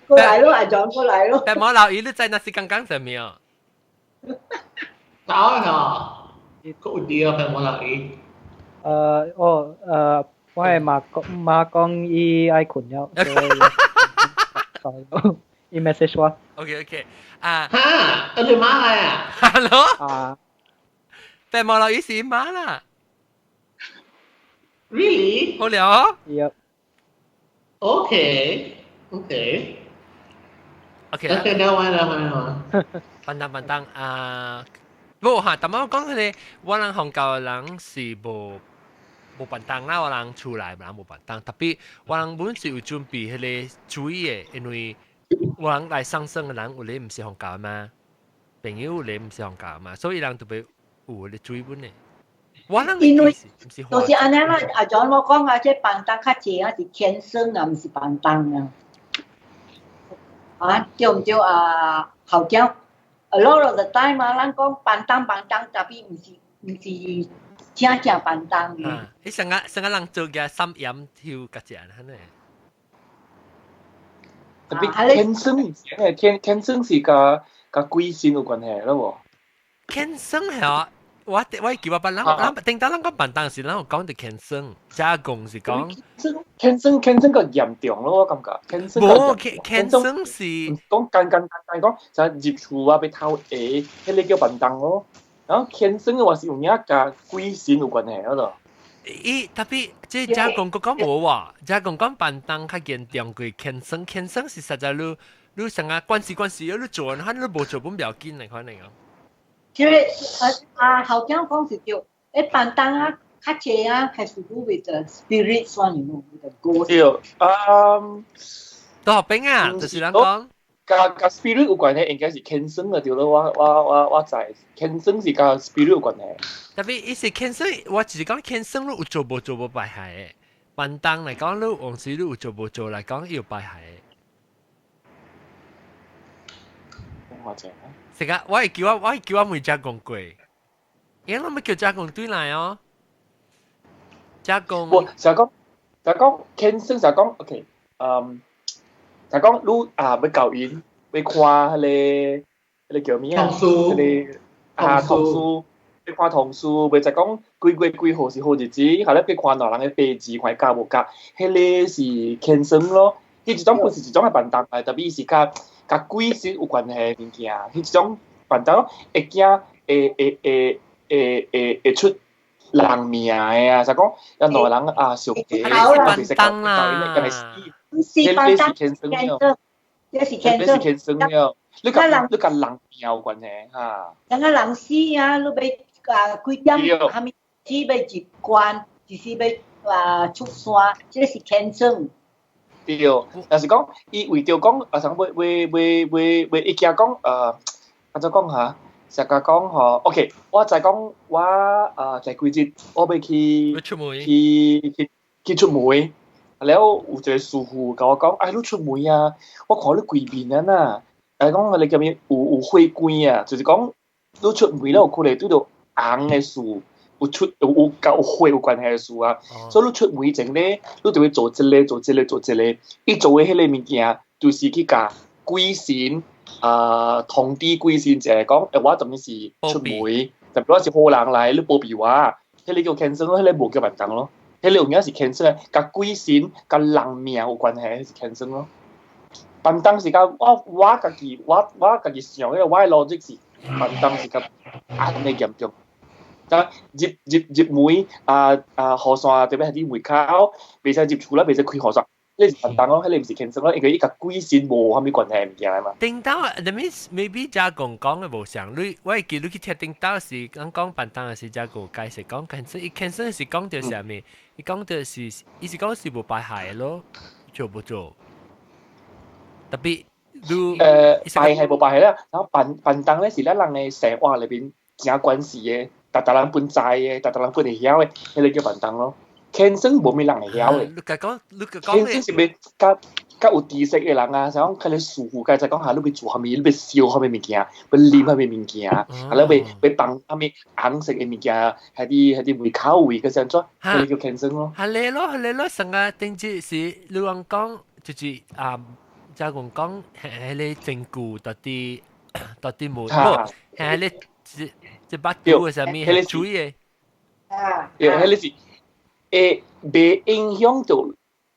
S1: 過來咯，阿John過來咯。
S3: 但冇留意，你知那是剛剛係咩啊？
S9: 有啊，個啲啊，冇留意。
S4: 我係馬講伊愛困了，所以伊 message 我。
S3: OK，
S9: 哈，我哋馬來啊
S3: ？Hello。但冇留意是馬啦。
S9: Really？
S3: 好聊啊。
S4: Yep。
S9: Okay。啦。
S3: 笨蛋不嚇，但我講佢哋，我人韓國人是無笨蛋啦，我人出來人無笨蛋，特別我人本是有準備佢哋注意嘅，因為我人來上升嘅人有啲唔是韓國嘛，朋友有啲唔是韓國嘛，所以人特別有啲注意本嘅。我人
S1: 因為就是安尼啦，阿John我講啊，即笨蛋較濟啊，是天生啊，唔是笨蛋啊。啊，對唔對啊？校長 ，a lot of the time 啊，咱講笨蛋，特別唔是正笨蛋嘅。
S3: 你成日人做嘅心飲跳嗰隻人，係咪？
S5: 特別天生唔係天生是甲貴姓有關係咯
S3: 喎。天生係啊。我叫我笨，咱定當咱講笨蛋時，咱有講到天生，加工是講
S5: 天生個嚴重咯，我感覺天生。
S3: 冇天生是
S5: 講簡講，就係入厝啊，被偷嘢，迄個叫笨蛋咯。然後天生嘅話是有影甲貴姓有關係嗰度。
S3: 特別即係加工講冇喎，加工講笨蛋較嚴重過天生是實在你成日關係，你做，你冇做本唔要緊嚟可能啊。
S1: 其實校長講是叫誒笨蛋啊，較濟啊，has to do with the spirits one，you know， with the ghost。
S3: 對，學兵啊，就是咱講。
S5: 甲 spirit 有關係，應該是天生嘅對咯，我知，天生是甲 spirit 有關係。
S3: 特別伊是天生，我只是講天生你有做無敗害嘅，笨蛋嚟講你往時你有做無做嚟講有敗害嘅。
S5: 我知。
S3: 食啊！我係叫我妹加工過，因為我咪叫加工對嚟哦。加工。
S5: 就講天生就講 OK， 就講你要教因，要看迄個叫咩啊？
S9: 童
S5: 書，要看童書，咪就講幾號是好日子，後來要看哪人嘅輩子，看夾無夾，迄個是天生咯。迄一種不是一種係笨蛋，特別是甲鬼神有關係物件，迄一種笨蛋會驚會出人命嘅啊！就講有內人啊上街，
S3: 笨蛋啦，
S1: 唔是笨蛋，
S5: 天生
S1: 嘅，這是天生
S5: 嘅。你甲人命有關係嚇。
S1: 等個人死啊，你要幾點下面只要入關，就是要出山，這是天生。
S5: 對，但是講伊為着講啊，想為一家講安怎講嚇？實甲講吼 ，OK， 我再講我在幾日我要去出門，然後有一個師傅甲我講，你出門啊，我看你規面啊嗱，講你叫咩有火光啊，就是講你出門了有可能對到紅嘅樹。有甲有火有關係嘅事啊，所以你出門前咧，你就會做一個，伊做嘅迄個物件，就是去甲鬼神通知鬼神，就係講我當然是出門，特別我是好人來，你保庇我，迄個叫 cancel 咯，迄個無叫辦當咯，迄個有影是 cancel，甲鬼神甲人命有關係是 cancel 咯。辦當是甲我家己想，迄個我嘅邏輯是辦當是甲安尼嚴重。入門河線特別係啲門口，未使入厝啦，未使開河線。你是辦當咯，迄個唔是 cancel 咯，因為伊甲鬼神無啥物關係物件嚟嘛。
S3: 頂到，that means maybe 遮講嘅無相，我會記你去聽頂到是講辦當嘅時，遮個解釋講 cancel，伊 cancel 是講到啥物？伊講到是，伊是講是無排害咯，做唔做？特別你
S5: 排害無排害啦，然後辦當咧是咱人嘅生活裏邊正關係嘅，逐人本在嘅，逐人本會曉嘅，迄個叫辦當咯。cancel 無咩人會曉嘅。cancel 是咪甲有知識嘅人啊？就講佢哋舒服嘅就講下，你要做啥物，你要燒啥物物件，要啉啥物物件，啊，你要放啥物紅色嘅物件，係啲味口味嘅陣做，佢哋叫 cancel 咯。
S3: 係咯，成個定之是你講就是就講係你證據到啲冇，係你一把刀嘅啥物係注意嘅。
S5: 係你是。被影響到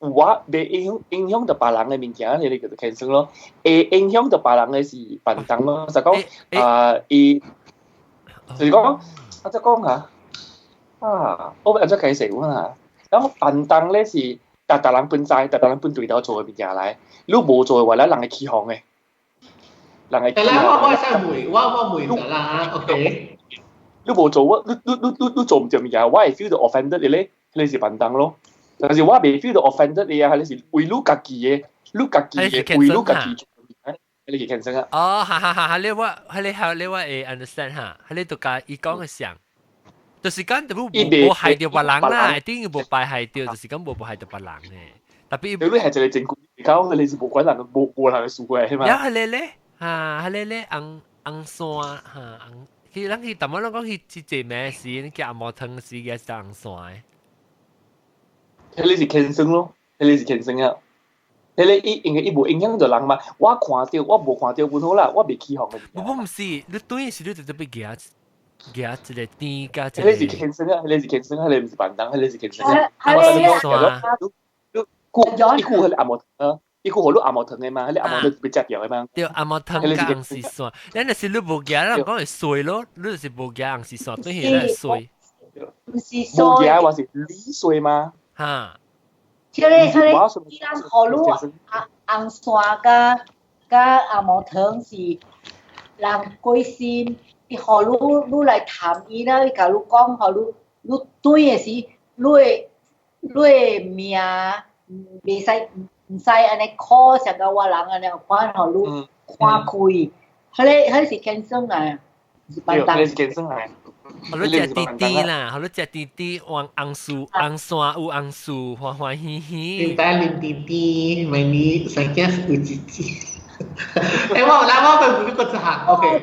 S5: 我，被影響到別人嘅物件，你叫做 cancel 咯。影響到別人嘅是辦當咯，就講就是講，我就講下我按照解釋啦。咁辦當咧是逐人本在，逐人本對頭做嘅物件嚟，你無做嘅話咧，人係起哄嘅，人係起哄。
S9: 我會㗎啦 ，OK。
S5: 你無做，你做唔着物件，我係 feel 到 offended 嘅咧。你是辦當咯，但是我未 feel 到 offended 你啊，你是為你家己嘅，你家己嘅，為你家己做嘅，你是 cancel 啊？
S3: 哦，哈，你我會 understand 哈，你度家伊講嘅想，就是講無害到別人啦，一定無敗害到，就是講無害到別人嘅，特別
S5: 你係一個證據，講你是無關人，無人嘅事嘅，係嘛？
S3: 有係你咧，係你咧，紅線嚇，佢人佢淡薄講佢做咩事，你叫阿毛湯事嘅就紅線。
S5: 迄個是天生咯，迄個是天生啊。迄個因為伊無影響到人嘛，我看到我無看到本好啦，我未起哄嘅。
S3: 我唔是，你對時你就被夾一個點加一個。
S5: 迄個是天生啊，迄個是天生啊，迄個唔是辦當，迄個是天生啊。伊顧迄個阿毛湯，伊顧好多阿毛湯嘅嘛，迄個阿毛湯被摘掉嘅嘛。
S3: 對，阿毛湯加紅絲線，你若是你無夾，人講係衰咯，你就是無夾紅絲線，對佢係衰。
S5: 無夾話是你衰嘛？
S3: 哈，
S1: 即係依家河路紅線加阿毛湯是人歸心，伊河路你來談伊啦，伊甲你講河路，你對嘅是你命袂使唔使安尼考成個我人安尼看河路看開，迄是輕鬆啊，是辦當。
S5: 迄是輕鬆啊。
S3: 好多隻滴滴啦，好多隻滴滴往紅樹紅線有紅樹，歡歡喜喜。
S9: 現在啉滴滴，咪你成日有自己。我唔個行 ，OK。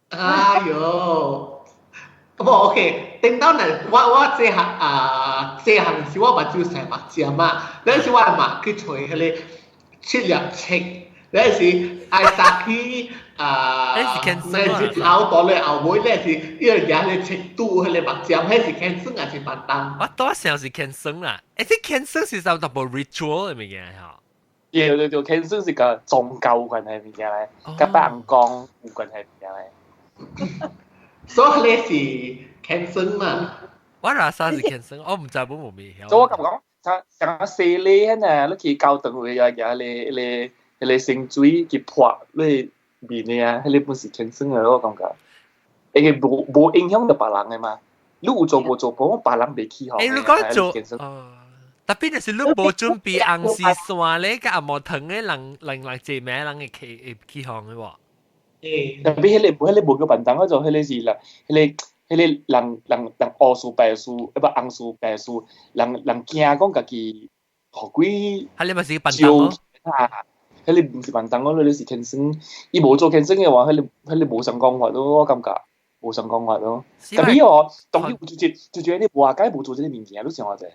S9: 哎呦，不 OK。等到呢，我這行是我目睭成目睭嘛，嗰時我係嘛去找迄個出入冊。嗰時愛殺去那是好多咧，後尾咧是因為人咧程度佢哋目睭，迄是輕鬆還是辦當？
S3: 我多少是輕鬆啦，啲輕鬆是就特別 ritual 嘅物件嚇。
S5: 對，輕鬆是個宗教關係物件咧，甲辦公有關係物件咧。
S9: 所以咧是輕鬆嘛。
S3: 我哪啥是輕鬆？我唔知本冇咩曉。
S5: 所以我咁講，像細咧呢，你去教堂會有你。迄個聖水去潑你面嘅啊，迄個本是天生嘅咯，我感覺。因為無影響到別人嘅嘛，你有做無做，我別人袂起哄。
S3: 你講做，特別就是你無準備紅絲線咧，甲阿毛糖嘅人做咩人會起哄嘅喎？
S5: 特別迄個無叫辦當嗰種，迄個是啦，迄個人惡事敗事，一把紅事敗事，人驚講家己學鬼，
S3: 係你咪是辦當咯。
S5: 迄個唔是辦當咯，你是天生，伊無做天生嘅話，迄個無相講法咯，我感覺無相講法咯。特別我當然就覺得你話解無做這啲物件，你想話啫？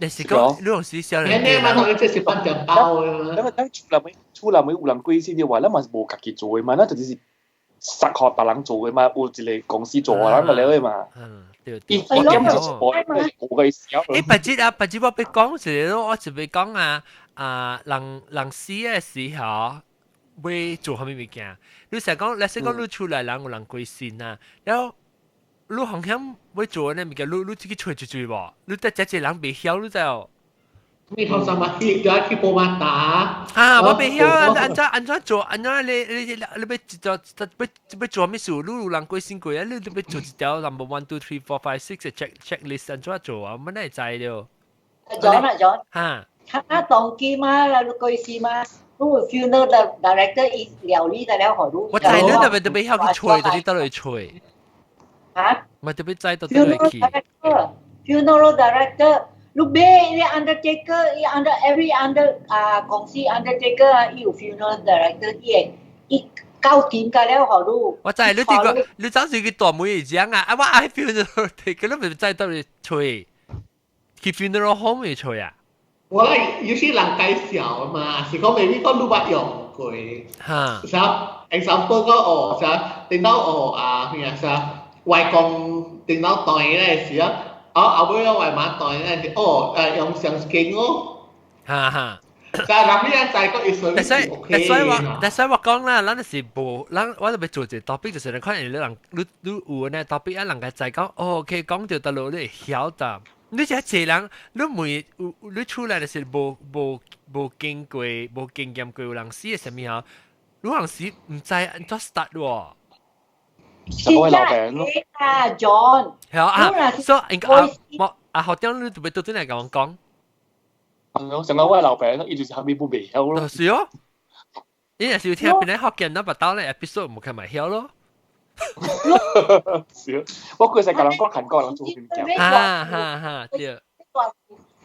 S3: 但是講你用時少人
S9: 哋嘛，同你即係班長包嘅。
S5: 咁出嚟咪有人貴先嘅話，咱嘛是無家己做嘅嘛，咱就是實學別人做嘅嘛，有一個公司做啊，咱咪了嘅嘛。
S3: 對。
S5: 我點就我嘅時候。
S3: 不止我俾講是咯，我就俾講人死嘅時候會做下咩物件？你成講，你先講你出嚟人有人貴先啊，然後。你好像會做呢物件，你自己吹一吹喎，你得只人未曉，你知哦。
S9: มีโทรศัพท์ที่ย้อนที่โปรมาตา
S3: 我未曉安怎做，安怎你要做咩事？你有人過先過啊？你要做一條 number 1 2 3 4 5 6嘅 checklist 安怎做啊？乜都係知了。
S1: John，
S3: 嚇，
S1: 他當機嘛，你過先嘛。如果 funeral director 伊料理得了好多。
S3: 我知你特別曉去吹，但係得嚟吹。
S1: 嚇？
S3: 咪特別知道得嚟去。
S1: Funeral director。Lúc bé dia undertaker, under every公司 undertaker 有 funeral director 伊搞掂㗎了好多。
S3: 我知你哋個，你當時佢大妹嚟講啊，我愛 funeral director，你咪知道你吹，去 funeral home 嚟吹啊。
S9: 我咧有些人介紹嘛，是講未必講都捌用過。
S3: 嚇。
S9: 啥 example 個啥電腦咩啥外公電腦台咧時啊。後尾我買袋咧，用上鏡咯。
S3: 嚇。
S9: 但係諗呢一制個意思係 OK 嘅。
S3: 但係我講啦，咱是無，我特別做一個 topic，就是你可能你有呢 topic 啊，人家就講，OK 講到得路你會曉得。你只係人，你出來就是無經過、無經驗過有人死係什麼啊？有人死唔知安怎 start 喎。
S5: 就嗰位老闆咯。
S1: John。
S3: 係啊，所以學長你特別到真係咁講。
S5: 係咯，成個位老闆咯，伊就是後面冇未曉咯。
S3: 是哦。你若是有聽邊啲學見那把刀咧 episode 唔可以咪曉咯。
S5: 是，我佢成個人講韓國人做點講。
S3: 哈，對。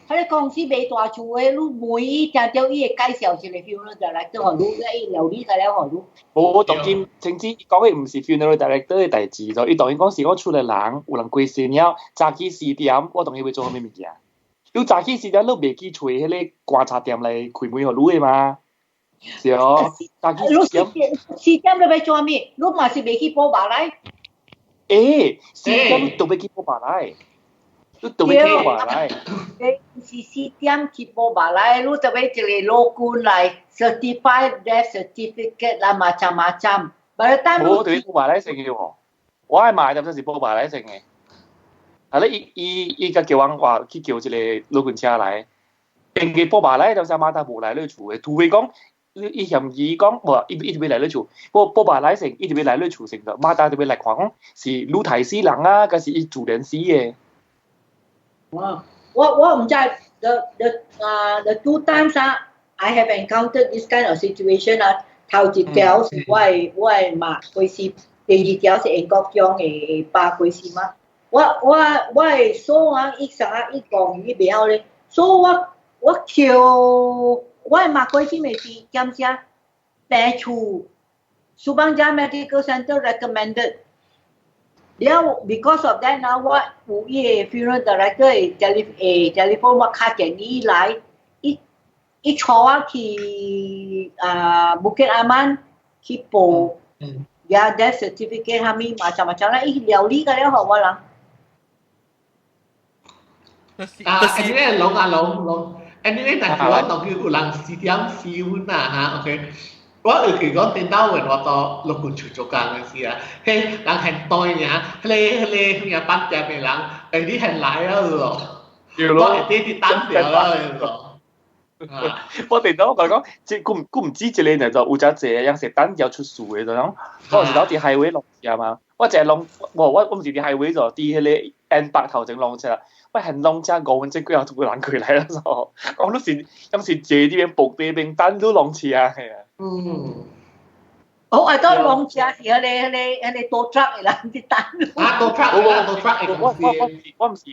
S1: 佢哋公司未大做嘅，你每一條條伊嘅介紹一個 funeral director 學你咧，料理得了學你。
S5: 我當然，甚至講嘅唔是 funeral director 嘅代志咯，伊當然講是講出嚟人有人過身了，早起4點，我當然會做咩物件。你早起4點，你未去找迄個觀察店嚟開門互你嘅嘛？是哦，早起4
S1: 點你要做咩？你嘛是未去報馬來？4
S5: 點你都未去報馬來。你都未去馬來，
S1: 你是4點去報馬來，你就要一個老官嚟 certified death certificate 啦，macam-macam。
S5: 我對報馬來成嘅喎，我係買就是報馬來成嘅。係咧，伊個叫我話去叫一個老官車嚟，並嘅報馬來就是馬達無來你厝嘅，除非講伊嫌伊講無，伊特別來你厝，報馬來成，伊特別來你厝成嘅，馬達特別來看講是魯台死人啊，還是伊主人死嘅。
S1: 我唔知 the 2 times I have encountered this kind of situation 頭一條是我係媽過世，第二條是英國鄉嘅爸過世嘛。我係所伊講伊袂曉咧，所以我叫我係媽過世未是減價病厝，Subang Jaya Medical Center recommended。Now, because of that, now what 有伊個 funeral director telephone 我卡建議來，伊帶我去Bukit Aman 去報death certificate 下面macam-macam啦，伊料理㗎了好我人。
S9: anyway 龍，anyway 但係我當佢有人4點燒呐，OK。我佢講電腦ဝင်我到六個處做工嘅時啊，嘿，人很多呀，佢哋班長嘅人，啲很來啊咯，我啲單調啦咯。
S5: 我電腦我講，即係唔知一個人就有隻隻樣食單調出數嘅咁，我是攞啲 highway 落車嘛，我淨係弄，我唔是啲 highway 就啲迄個 N8 頭前弄車。我係弄車5分鐘佢又做人佢嚟啦，我都是有時借啲邊報啲邊單都弄車啊，係啊。
S1: 我當弄車是嗰啲多 truck 嚟啦，啲單。
S9: 多 truck，
S5: 我唔是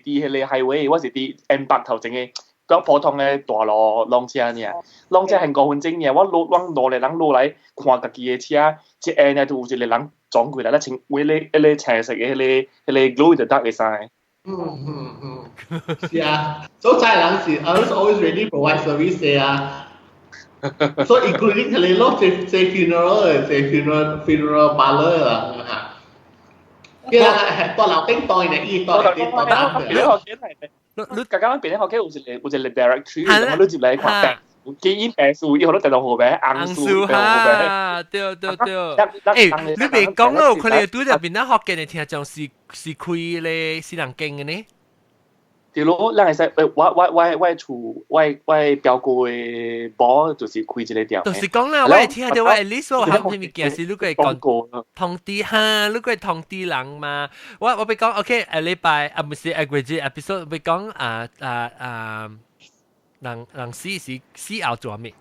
S5: 啲迄個 highway， 我是啲 N8 頭前嘅咁普通嘅大路弄車呢，弄車係5分鐘嘅，我落嚟人落嚟看家己嘅車，即係呢就有一個人撞過嚟啦，請為你青色嘅迄個 glow 就得嘅晒。
S9: 是啊，所以人是 always ready provide service 嘅啊。So including 佢哋咯，做 funeral 做 funeral parlour 啦。啲人係多留叮當嘅，依多留叮當嘅。
S5: 你學嘅係你剛剛邊啲學嘅有一個 directory，咁你接嚟看基因病數，以後都睇到好咩？硬數
S3: 哈，對。誒，你別講咯，佢哋對入邊咧學嘅你聽講是開咧是人經嘅呢？
S5: 對咯，咱係使我厝我表哥嘅寶就是開一個店。
S3: 就是講啦，我係聽到我 at least 我學咩件事，你個係講通知哈，你個係通知人嘛。我俾講 OK， 禮拜啊唔是 average episode， 俾講人死後做咩？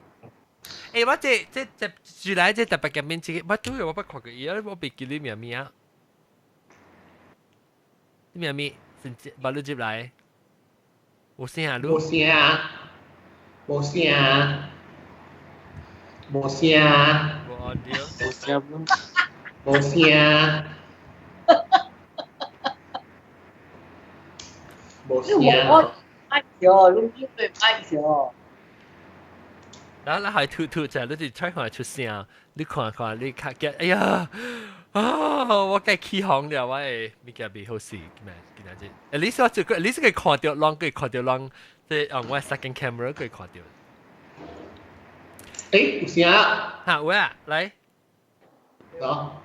S3: 誒，我即住嚟即特別嘅面積，我都有我不確嘅，而家我別記你咩啊？咩？先把你接嚟。冇聲啊！
S9: 冇聲啊！冇聲啊！冇聲啊！
S3: 冇 audio，
S5: 冇聲，
S9: 冇聲啊！冇聲啊！
S1: 慢咗，錄音對慢咗。
S3: 然後係吐就你哋吹開出聲，你看你卡嘅，哎呀！我梗係起行了，我係咪嘅未好事咩？見下先。at least 我最at least 佢看到浪，佢看到浪，即係我 second camera 佢看到。
S9: 誒，有聲啊！
S3: 嚇喂啊，嚟。
S9: 好，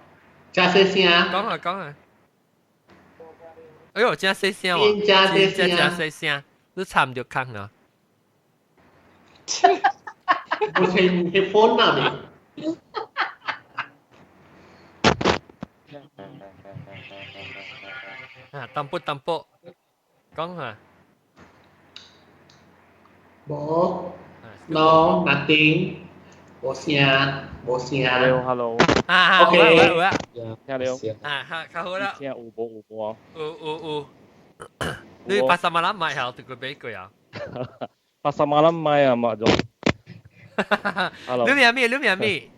S9: 加細聲啊！
S3: 講啊！哎呦，真細聲喎！
S9: 加細
S3: 聲，你插唔到坑啊！
S9: 冇聽 headphone 啊你。
S3: 淡薄，講下。
S9: 冇 ，no nothing，冇聲。
S5: Hello。
S3: OK。
S5: 聽你好。
S3: 較好啦。
S5: 聽有冇？
S3: 有。你80萬蚊買後，對佢俾佢啊
S5: ？80萬蚊買啊嘛就。
S3: Hello。你名咩？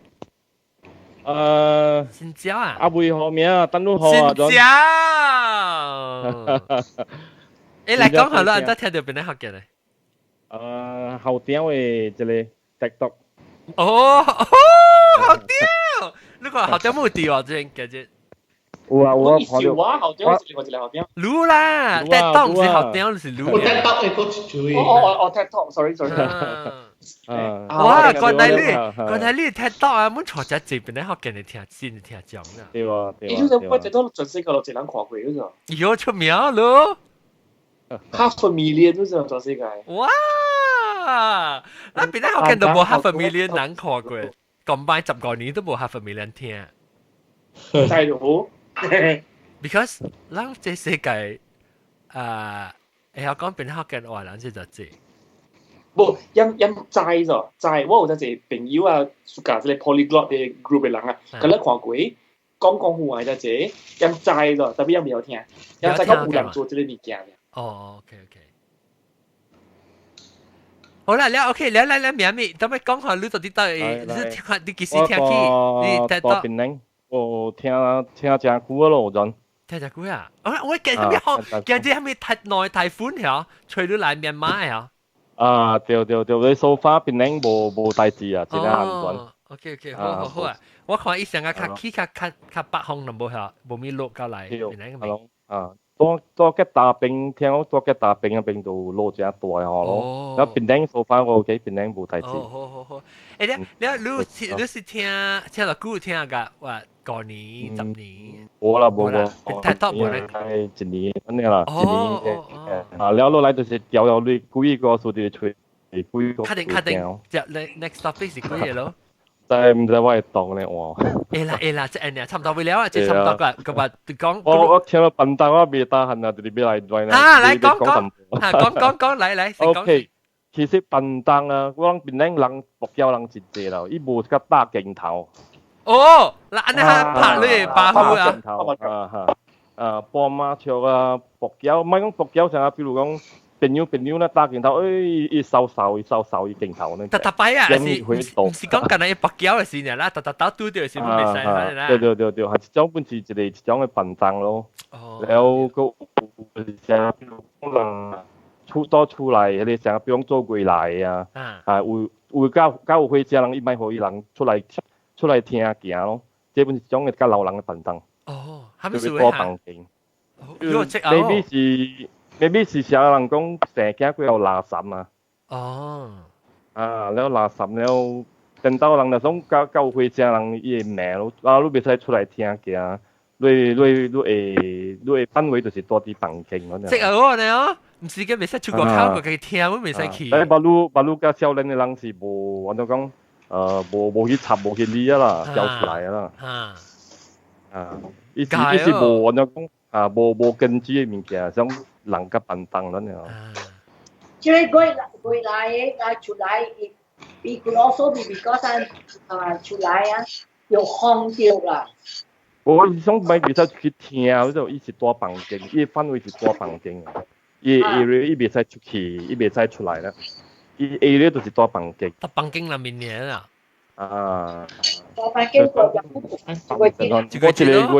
S3: 新椒啊！
S5: 阿妹好名啊，登錄好啊。
S3: 新椒。誒，嚟講下啦，得聽到邊啲學嘅咧？
S5: 後點嘅即係 TikTok。
S3: 哦，好屌！呢個後點冇屌啊，真嘅啫。
S5: 有啊，
S7: 我後點我一個後點。
S3: 擼啦，TikTok 唔是後點，是擼。
S9: 我 TikTok 係個嘴。
S5: 我 TikTok，sorry。
S3: 哇，個睇你 TikTok 啊，冇錯只字邊啲學嘅你聽先聽講啊。
S5: 對啊。
S7: 你都我只都盡識個落只人看過嗰個。
S3: 有出名咯。
S7: half a million 都上咗世界。
S3: 哇！嗱，邊啲學嘅都冇 half a million 人看過，combine 10個年都冇 half a million 聽。
S7: 係咯。
S3: Because 咱這世界會曉講邊啲學嘅話，人先就知。
S7: 不，因知咗，我有一個朋友啊，暑假即係 polyglot 嘅 group 嘅人啊，佢咧看過講話就係因知咗，特別因未有聽，因知講有人做呢個物件。
S3: 哦 ，OK。好啦，你 OK，你名咩？等我講下你到底到你幾時聽起？你睇到？
S5: 我聽真久咯，陣。
S3: 聽真久啊！我記得咩學？記得係咪太耐太寬嚇？吹到嚟面馬嚇？
S5: 對，你收花變領冇大字啊，真係行準。
S3: OK， 好啊！我看以前嘅卡起卡北紅都冇嚇，冇咪落過嚟變領嘅
S5: 名。多嘅大餅，聽講多嘅大餅嘅餅度攞隻大咯。然後變領收花我嘅變領冇大字。
S3: 好。誒，你是聽到古聽㗎？話5年、10年。
S5: 冇啦。
S3: TikTok冇咧。
S5: 係1年咁樣啦，1年嘅。了落來就是有你幾個數字吹，幾個。
S3: 確定，就 next topic 是幾嘢咯？
S5: 唔使我係當咧我。
S3: 啦，即係差唔多會了啊，即係差唔多㗎。咁話講。
S5: 我聽到笨蛋我未打痕啊，你俾嚟嚟。
S3: 嚟講，嚟。
S5: OK， 其實笨蛋啊，我諗變靚人博有人節節啦，依部個大鏡頭。
S3: 哦，嗱，你係拍你把護
S5: 啊？幫媽唱啊，博友，唔係講博友成日，譬如講
S11: 朋友咧打鏡頭，一掃伊鏡頭咧。
S3: 特擺啊，唔是講緊係白膠嘅事呢啦，特嘟掉嘅事冇未使啦。
S11: 對，係一種本是一種嘅笨蛋咯。然後個成日可能出嚟，你成日比如做過來啊，會教會這人伊咪可以人出嚟聽行咯，這本是種嘅較老人嘅笨蛋。
S3: 哦，係咪
S11: 多笨勁？maybe 是成日人講成日佢有垃圾啊。
S3: 哦。
S11: 然後垃圾，然後等到人就想教會這人伊會罵咯，你袂使出來聽行。你氛圍就是多啲笨勁嗰啲。
S3: 即係我哋哦，唔是嘅，未使出國考過嘅聽，我未使去。
S11: 但係把路家少年嘅人是無，我就講無去插無去理啊啦，教出來啊啦。伊是無，我就講無根據嘅物件，像人家笨蛋咁樣。
S1: 即係過來出來，it could also be because 出來啊，有空調啦。
S11: 我想買袂使去聽，嗰種伊是多笨勁，伊範圍是多笨勁嘅，伊袂使出去，伊袂使出來啦，伊 area 都是多笨勁。
S3: 多笨勁啦，明年啊。
S1: 多笨勁過
S11: 多一個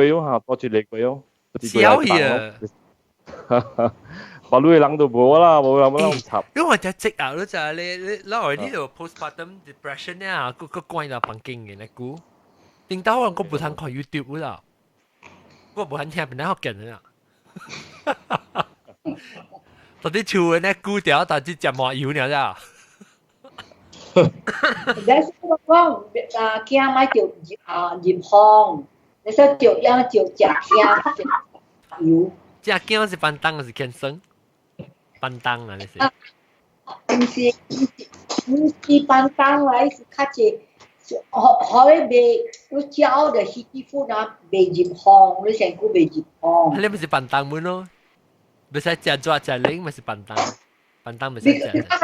S11: 月咯，多一個月咯。
S3: 少嘢。
S11: 把路嘅人都無啦，無人插。
S3: 因為我就積壓咯，就係你攞嚟呢度 postpartum depression 咧，個關到笨勁嘅你估？點解我冇睇看 YouTube 啦？我冇睇聽邊啲學緊啊！到底厝嘅咧估掉，但係只麻油了咋？
S1: 你說講驚買條鹽烘，你說條樣條假驚油。
S3: 假驚是笨蛋還是天生？笨蛋啊！你是？
S1: 唔是笨蛋啦，是較只。可以賣，你教的師傅啊，賣入行，你成個賣入行。
S3: 你咪是笨蛋們咯，咪使食抓食零咪是笨蛋，笨蛋咪使食。
S1: 看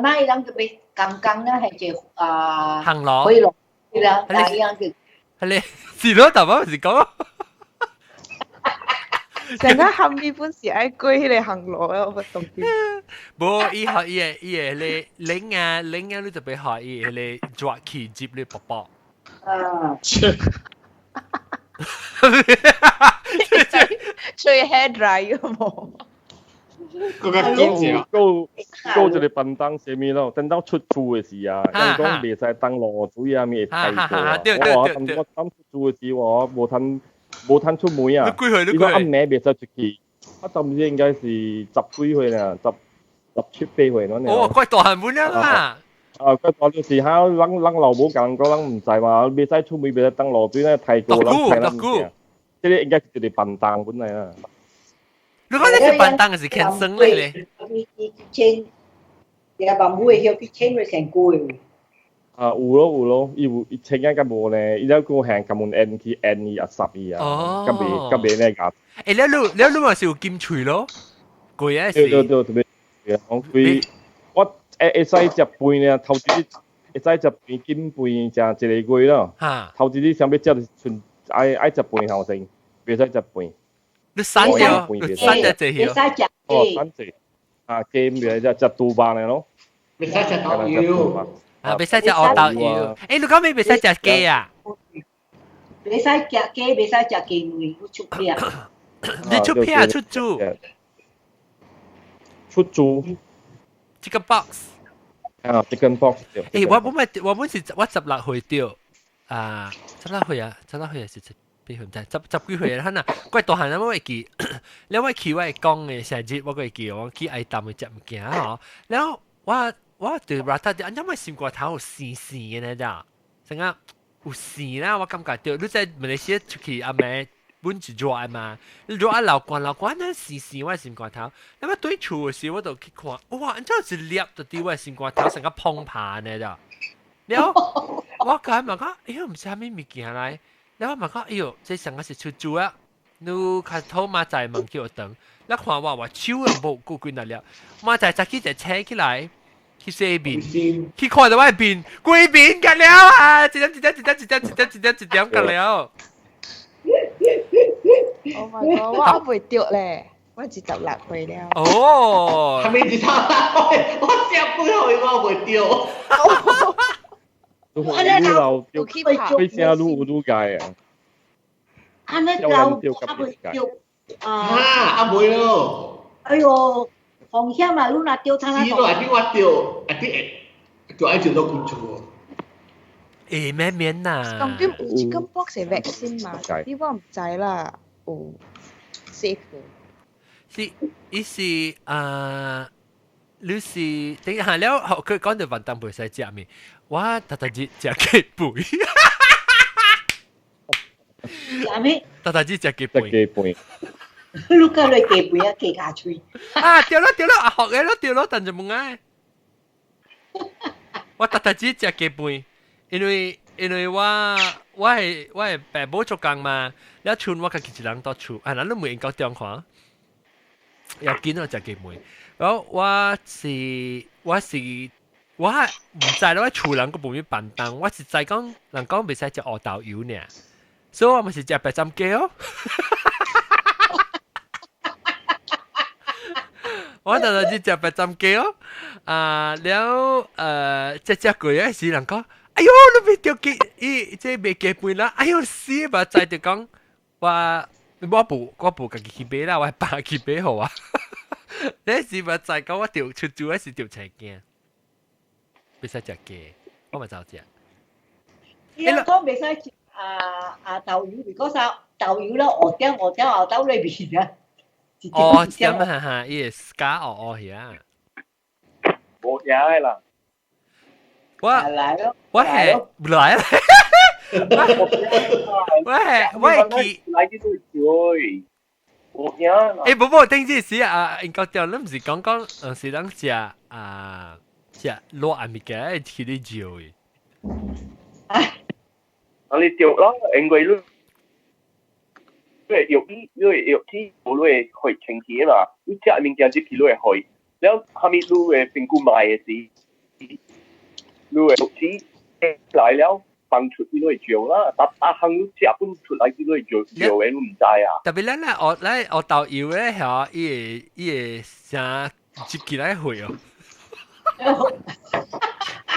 S1: 那伊人就賣剛剛啊，係只
S3: 行路。
S1: 可以落去啦，那樣嘅。
S3: 係你是咯，頭先咪是講。
S8: 成個含義本是愛過迄個行路啊，我懂啲。
S3: 無，伊學伊個咧領啊，你就俾學伊個咧抓起接你寶寶。
S8: 吹 hair dry 嘅冇。
S10: 嗰個堅持啊！
S11: 高就你笨蛋寫咩咯？等到出厝嘅時啊，咁講未使當落水啊，咩睇過。我當出厝嘅時我冇攤出門啊！如果啱名別使出去，我就唔知應該是10幾歲啦，17、18歲嗰啲。
S3: 哦，怪大漢門啦！
S11: 怪大就是嚇，人老母教人講人唔制話，別使出門，別使當路邊咧睇過啦，睇啦唔知。即係應該係哋笨蛋本嚟啊！
S3: 如果你是笨蛋，係天生嚟咧。
S1: 千，你阿爸母會曉佢千佢成個嘅。
S11: 有咯，伊請緊咁無咧，伊有個行咁門 N 去 N 啊12啊，咁未咧㗎。
S3: 你咪是有金槌咯，貴啊是。
S11: 對，特別貴。我會使隻杯咧，頭先會使隻杯金杯就一個貴咯。頭先你想要隻純愛隻杯後先，別使隻杯。
S3: 你三隻隻
S1: 嘢。三隻。
S11: 三隻。雞咪隻杜巴嚟咯。
S9: 別使隻豆腰。
S3: 別使隻澳豆魚。你講咩？別使隻雞啊？
S1: 別使隻雞，別使隻雞妹，我出片。
S3: 你出片啊？出豬？
S11: 出豬。
S3: Chicken box。chicken
S11: box。
S3: 我本是我16歲掉，16歲啊是幾歲唔知，10幾歲啦，嗱，我大漢我會記，你我記我講嘅成日我會記，我記愛淡嘅隻物件嗬，然後我對 rata 啲，因為閃過頭有絲嘅呢咋，成個有絲啦，我感覺到你在馬來西亞出去阿妹本住熱啊嘛，熱啊流慣咧絲我閃過頭，咁啊對厝嘅時我就去看，哇，然之後是捏到啲我閃過頭成個碰盤呢咋，然後我講問講，哎呀唔知係咩物件嚟，然後問講，哎呦，這成個是出豬啊，你開頭馬仔問叫我等，你看我手又冇顧慣得了，馬仔就起隻車起來。去西邊，去看到外邊，貴邊㗎了啊！一點㗎了。
S8: Oh my god！我唔會掉咧，我26歲了。
S3: 哦，
S9: 係咪26歲？我接半歲我袂掉。
S11: 愈老掉，會聲愈解啊！
S1: 安尼老掉袂掉
S9: 啊，袂咯。
S1: 哎呦，風險啊！你若掉餐啊？
S9: 是咯，係我掉，就愛做到工作。
S3: 誒咩面呐？
S8: 當然有一個 box 係 vaccine 嘛，啲我唔知啦。哦，safe
S3: 是，伊是你是等下了，佢講到運動袂使食面，我特日食雞背。
S1: 食咩？
S3: 特日食雞背。
S11: 雞背。
S1: 你個嚟雞背啊，雞牙喙。
S3: 啊，掉咯，學嘅咯，掉咯，但就冇嗌。我特日食雞背，因為我係爸母做工嘛，แล้วชวน我กับกิจลังต่อชูอันนั้นเราไม่เองก็เตียงขวาอยากกินเราจะกินไม่แล้ว我唔知啦，我厝人個部面辦當，我是知講人講袂使食烏豆油呢，所以我咪是食白斬雞哦。我特日食白斬雞哦，แล้ว隻句咧是人講。哎呦，你未掉雞，即未雞背啦！哎呦死吧！再就講話我部家己去買啦，我係爸去買好啊！你是咪再講我掉出租，還是掉青鏡？別使食雞，我咪就食。
S1: 你講別使食豆油，如果豆油啦，我點後豆裏邊啊。
S3: 哦，點啊？伊個假哦係啊。
S7: 冇嘢啦。
S3: 我係來了，我係佢，不，等陣時應該掉，你唔是講是諗食羅阿米嘅，去你照嘅。
S7: 你掉咯，因為你肉ที่你會清氣嘛，你食物件就去你會，แล้ว後面你會評估買嘅時。你會知來了放出去都係做啦，但行你食本出來佢都係做嘅，你唔知啊。
S3: 特別咧，我豆油咧嚇，伊個成一起來會哦。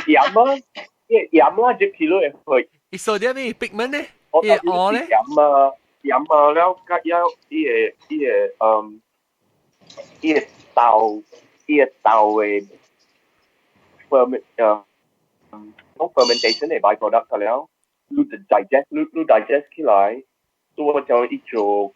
S7: 鹽啊，鹽啊，一起來會。
S3: 伊說啲咩 pigment 咧？
S7: 伊個咧？鹽啊，แล้วก็有伊個豆嘅 fermentation 嘅 byproduct 㗎แล้ว你 digest 起來，所以就一做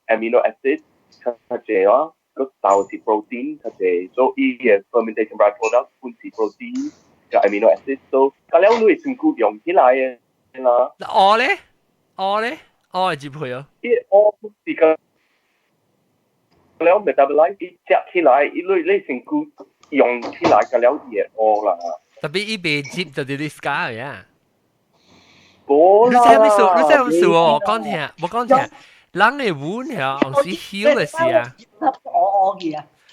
S7: amino acid 它這啊，個豆是 protein 它這，所以伊個 fermentation byproduct 本是 protein 個 amino acid，所以㗎แล้ว你成個用起來嘅啦。
S3: 我係接配啊！
S7: 我是個แล้ว metabolize 一食起來，你成個用起來㗎แล้ว嘢我啦。
S3: 特別伊被接就啲 scar 嘅啊！
S7: 冇啦！
S3: 你真係數我講聽，人嘅碗係on時 heal 嘅事啊！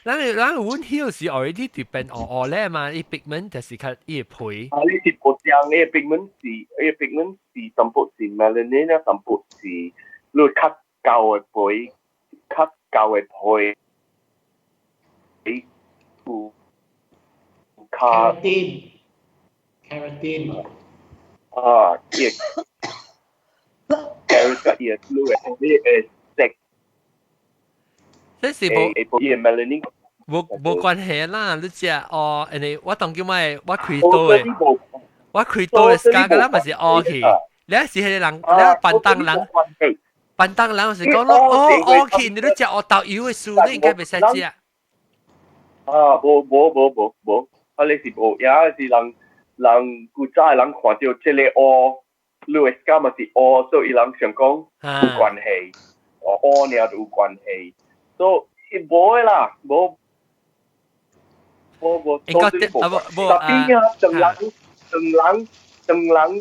S3: 人嘅碗 heal 時 already depend 咧嘛，啲 pigment 就是較伊嘅配。
S7: 你是不講你嘅 pigment 是全部是 melanin 啊，全部是你較高嘅配，較高嘅配。
S9: Keratin
S7: 啊，嘢 carrot 嘅嘢 fluid 呢色，
S3: 即是
S7: 嘢 melanin
S3: 冇關係啦，你只人我當叫咩？我開刀嘅 scar 㗎啦，咪是去。你是係人，你笨蛋人是講咯，去你都食我豆油嘅樹，你應該袂使食。
S7: 冇。啊！你是無，也是人古早人看到這個你會講嘛是所以人想講有關係，爾就有關係，所以無的啦，無。
S3: 應該冇。
S7: 特別啊，當人個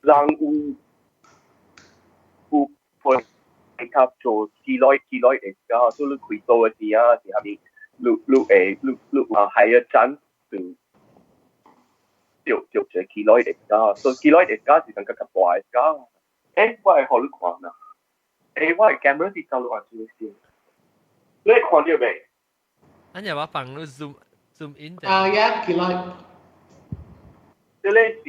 S7: 人有配合做幾耐嘅時，所以你開刀嘅時啊，是下面。你higher chance就這幾耐嚟㗎，所以幾耐嚟㗎是更加大㗎。我係好你看啊，我係 camera 是走路啊，就是你看到未？
S3: อันนี้ว่าฟังนู้ zoom in
S9: 呀，幾耐？
S7: 即係是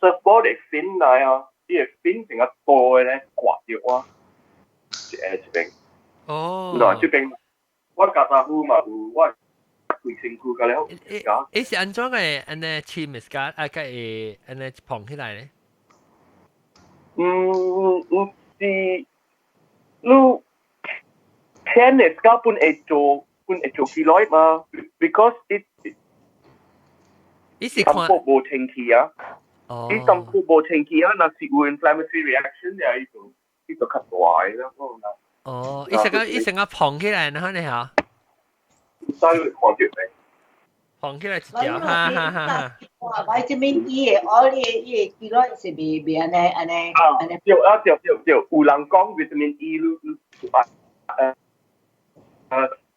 S7: surfboard 嘅 fin 嚟啊，啲嘅 fin 成個波嘅咧刮掉啊，即邊。
S3: 哦。
S7: 嗱，即邊我夾沙夫嘛有我會辛苦㗎了。
S3: 是安怎嘅？安尼黐咪㗎？啊，個會安尼蓬起來咧？
S7: 是你tennis 㗎本會做起來嘛 ？Because it
S3: 是看
S7: 冇天氣啊。啲心苦冇天氣啊，那是有 inflammatory reaction 嘅呢個較大啦。
S3: 哦，伊成個蓬起來，然後你嚇？
S7: 唔使看住未？
S3: 蓬起來一條，哈哈哈！
S1: 哇，vitamin E 嘅，我呢幾耐是未安尼。
S7: 對，有人講 vitamin E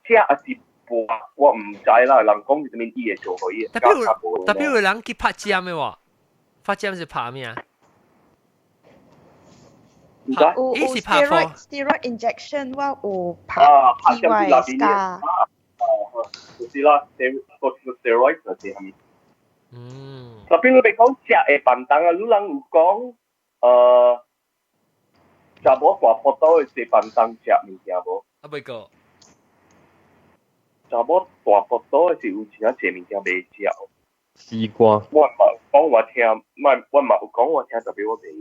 S7: 吃也是無，我唔知啦。人講 vitamin E 嘅做可以。
S3: 特別有人去拍針嘅喎，拍針是拍咩啊？
S8: 有 steroid injection 我有拍 TY scar。
S7: 就是啦，steroid 嗰啲係咪？特別你哋講食嘅便當啊，有人有講查某大波多嘅食便當食物件無？
S3: 啊，未個。
S7: 查某大波多嘅是有錢啊，食物件未食。
S11: 試過。
S7: 我冇講我聽，我冇講我聽，特別我未。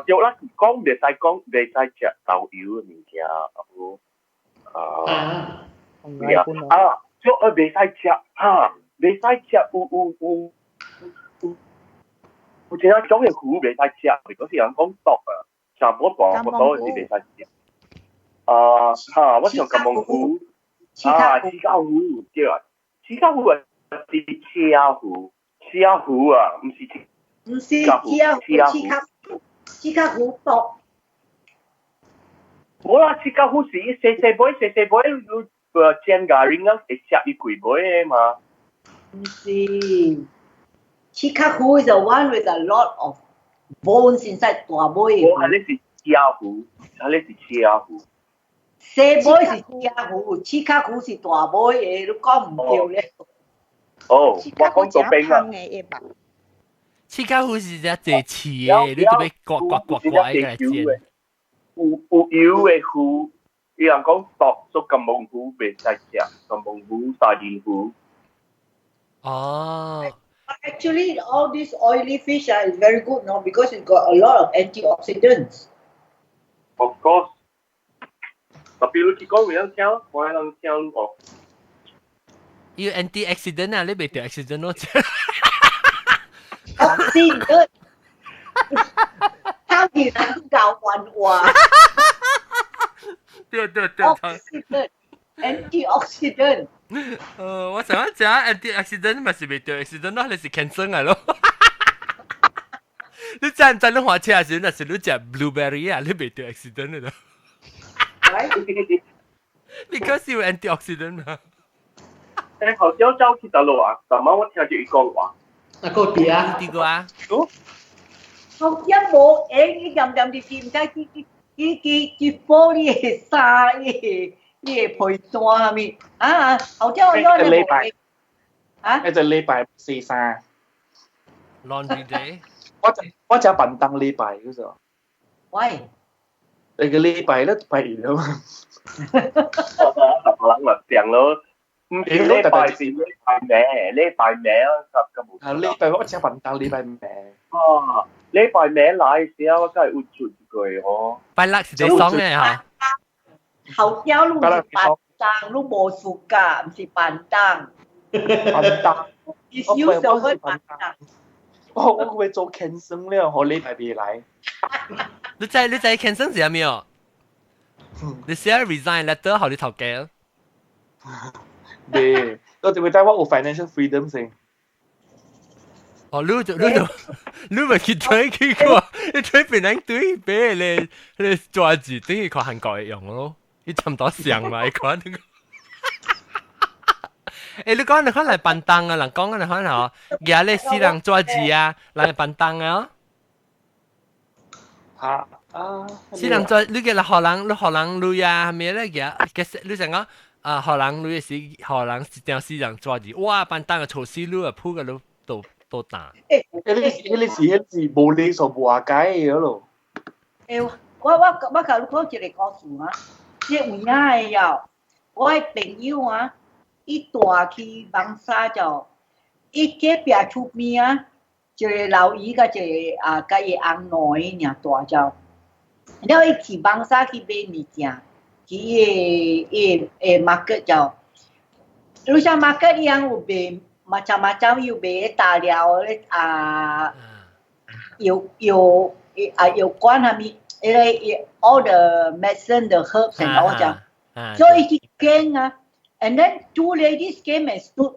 S7: 對啦，講未使食豆油嘅物件，就未使食嚇，未使食有其他種嘅魚未使食，嗰時人講毒啊，查某大波多嘅是未使食。我想金毛魚。刺家湖對啊，刺家湖係刺家湖啊，唔是刺家湖，
S1: 刺家湖毒。
S7: 冇啦，刺家湖是細杯，煎咖喱啊，會食一幾杯嘛。
S1: 唔是，刺家湖 is the one with a lot of bones inside 大杯。
S7: 我係呢是刺家湖，
S1: 細杯是刺家湖，刺家湖是大杯嘅，你講唔對咧。
S7: 我講到冰啊。
S3: 刺家湖是只最刺嘅，你特別刮嘅煎。
S7: 有油嘅魚，有人講毒，所以金毛魚未使食，金毛魚、沙丁魚。
S3: 哦。
S1: Actually, all these oily fish is very good, no, because it got a lot of antioxidants.
S7: Of course. Tapi lu kiko yang kiao, kau yang kiao lu oh.
S3: You antioxidant ah, lebih tu accident lo.
S1: Oxidant. How do you know one word?
S3: 对。
S1: Oxidant, antioxidant.
S3: 我想講 antioxidant 咪是未對 accident 咯，你是 cancer 嚟咯。你知唔知你話車時，那是你食 blueberry 啊，你未對 accident 嚟咯。Because you antioxidant 啊。
S7: 後朝走去大陸啊，昨晚我聽住佢講話。
S9: 那個啲啊？
S3: 啲個啊？
S1: 後朝冇誒，飲啲甜仔，佢玻璃嘅沙嘅。呢個陪葬係咪？後朝我因為冇
S5: 一隻禮拜四三
S3: Laundry day。
S5: 我只笨燈禮拜嗰時候。
S1: 喂。
S5: 你個禮拜都弊咗嘛？
S7: 我諗咪正咯。唔是禮拜是禮拜名咁冇。
S5: 禮拜我只笨燈禮拜名。
S7: 禮拜名來時候我真係會出句哦。
S3: 拜六是最爽嘅嚇。
S1: 後朝你是板凳，你冇暑假，唔是板凳。
S5: 板凳。
S1: 你少上去板凳。
S5: 我會做 cancel 咧，我禮拜未來。
S3: 你知 cancel 是咩哦？你寫 resign letter 後你頭家。
S5: 對，我就會帶我有 financial freedom 先。
S3: 哦，你咪去推佢個，你推別人對俾你抓住，等於佢韓國用咯。你差唔多上嘛？你講你講，你講你可能笨蛋啊，人講你可能哦，廿你四人抓住啊，人笨蛋啊。
S5: 嚇！
S3: 是人做你嘅荷蘭，你荷蘭女啊，係咪咧嘅？其實你成個荷蘭女是荷蘭電視人做住，哇！班單嘅措施你啊鋪嘅都打。
S5: 你是無理所話解嘅咯。
S1: 我甲你講一個故事啊，即有影嘅呀，我嘅朋友啊，伊大去網沙就，伊隔壁厝邊啊，一個老姨甲一個甲伊翁囡爾大就。了伊去網沙去買物件，去伊market 就，路上 market 伊樣有賣macam-macam 有賣大料咧有關下面，all the medicine the herbs and all 就，所以伊驚啊 ，and then two ladies came and stood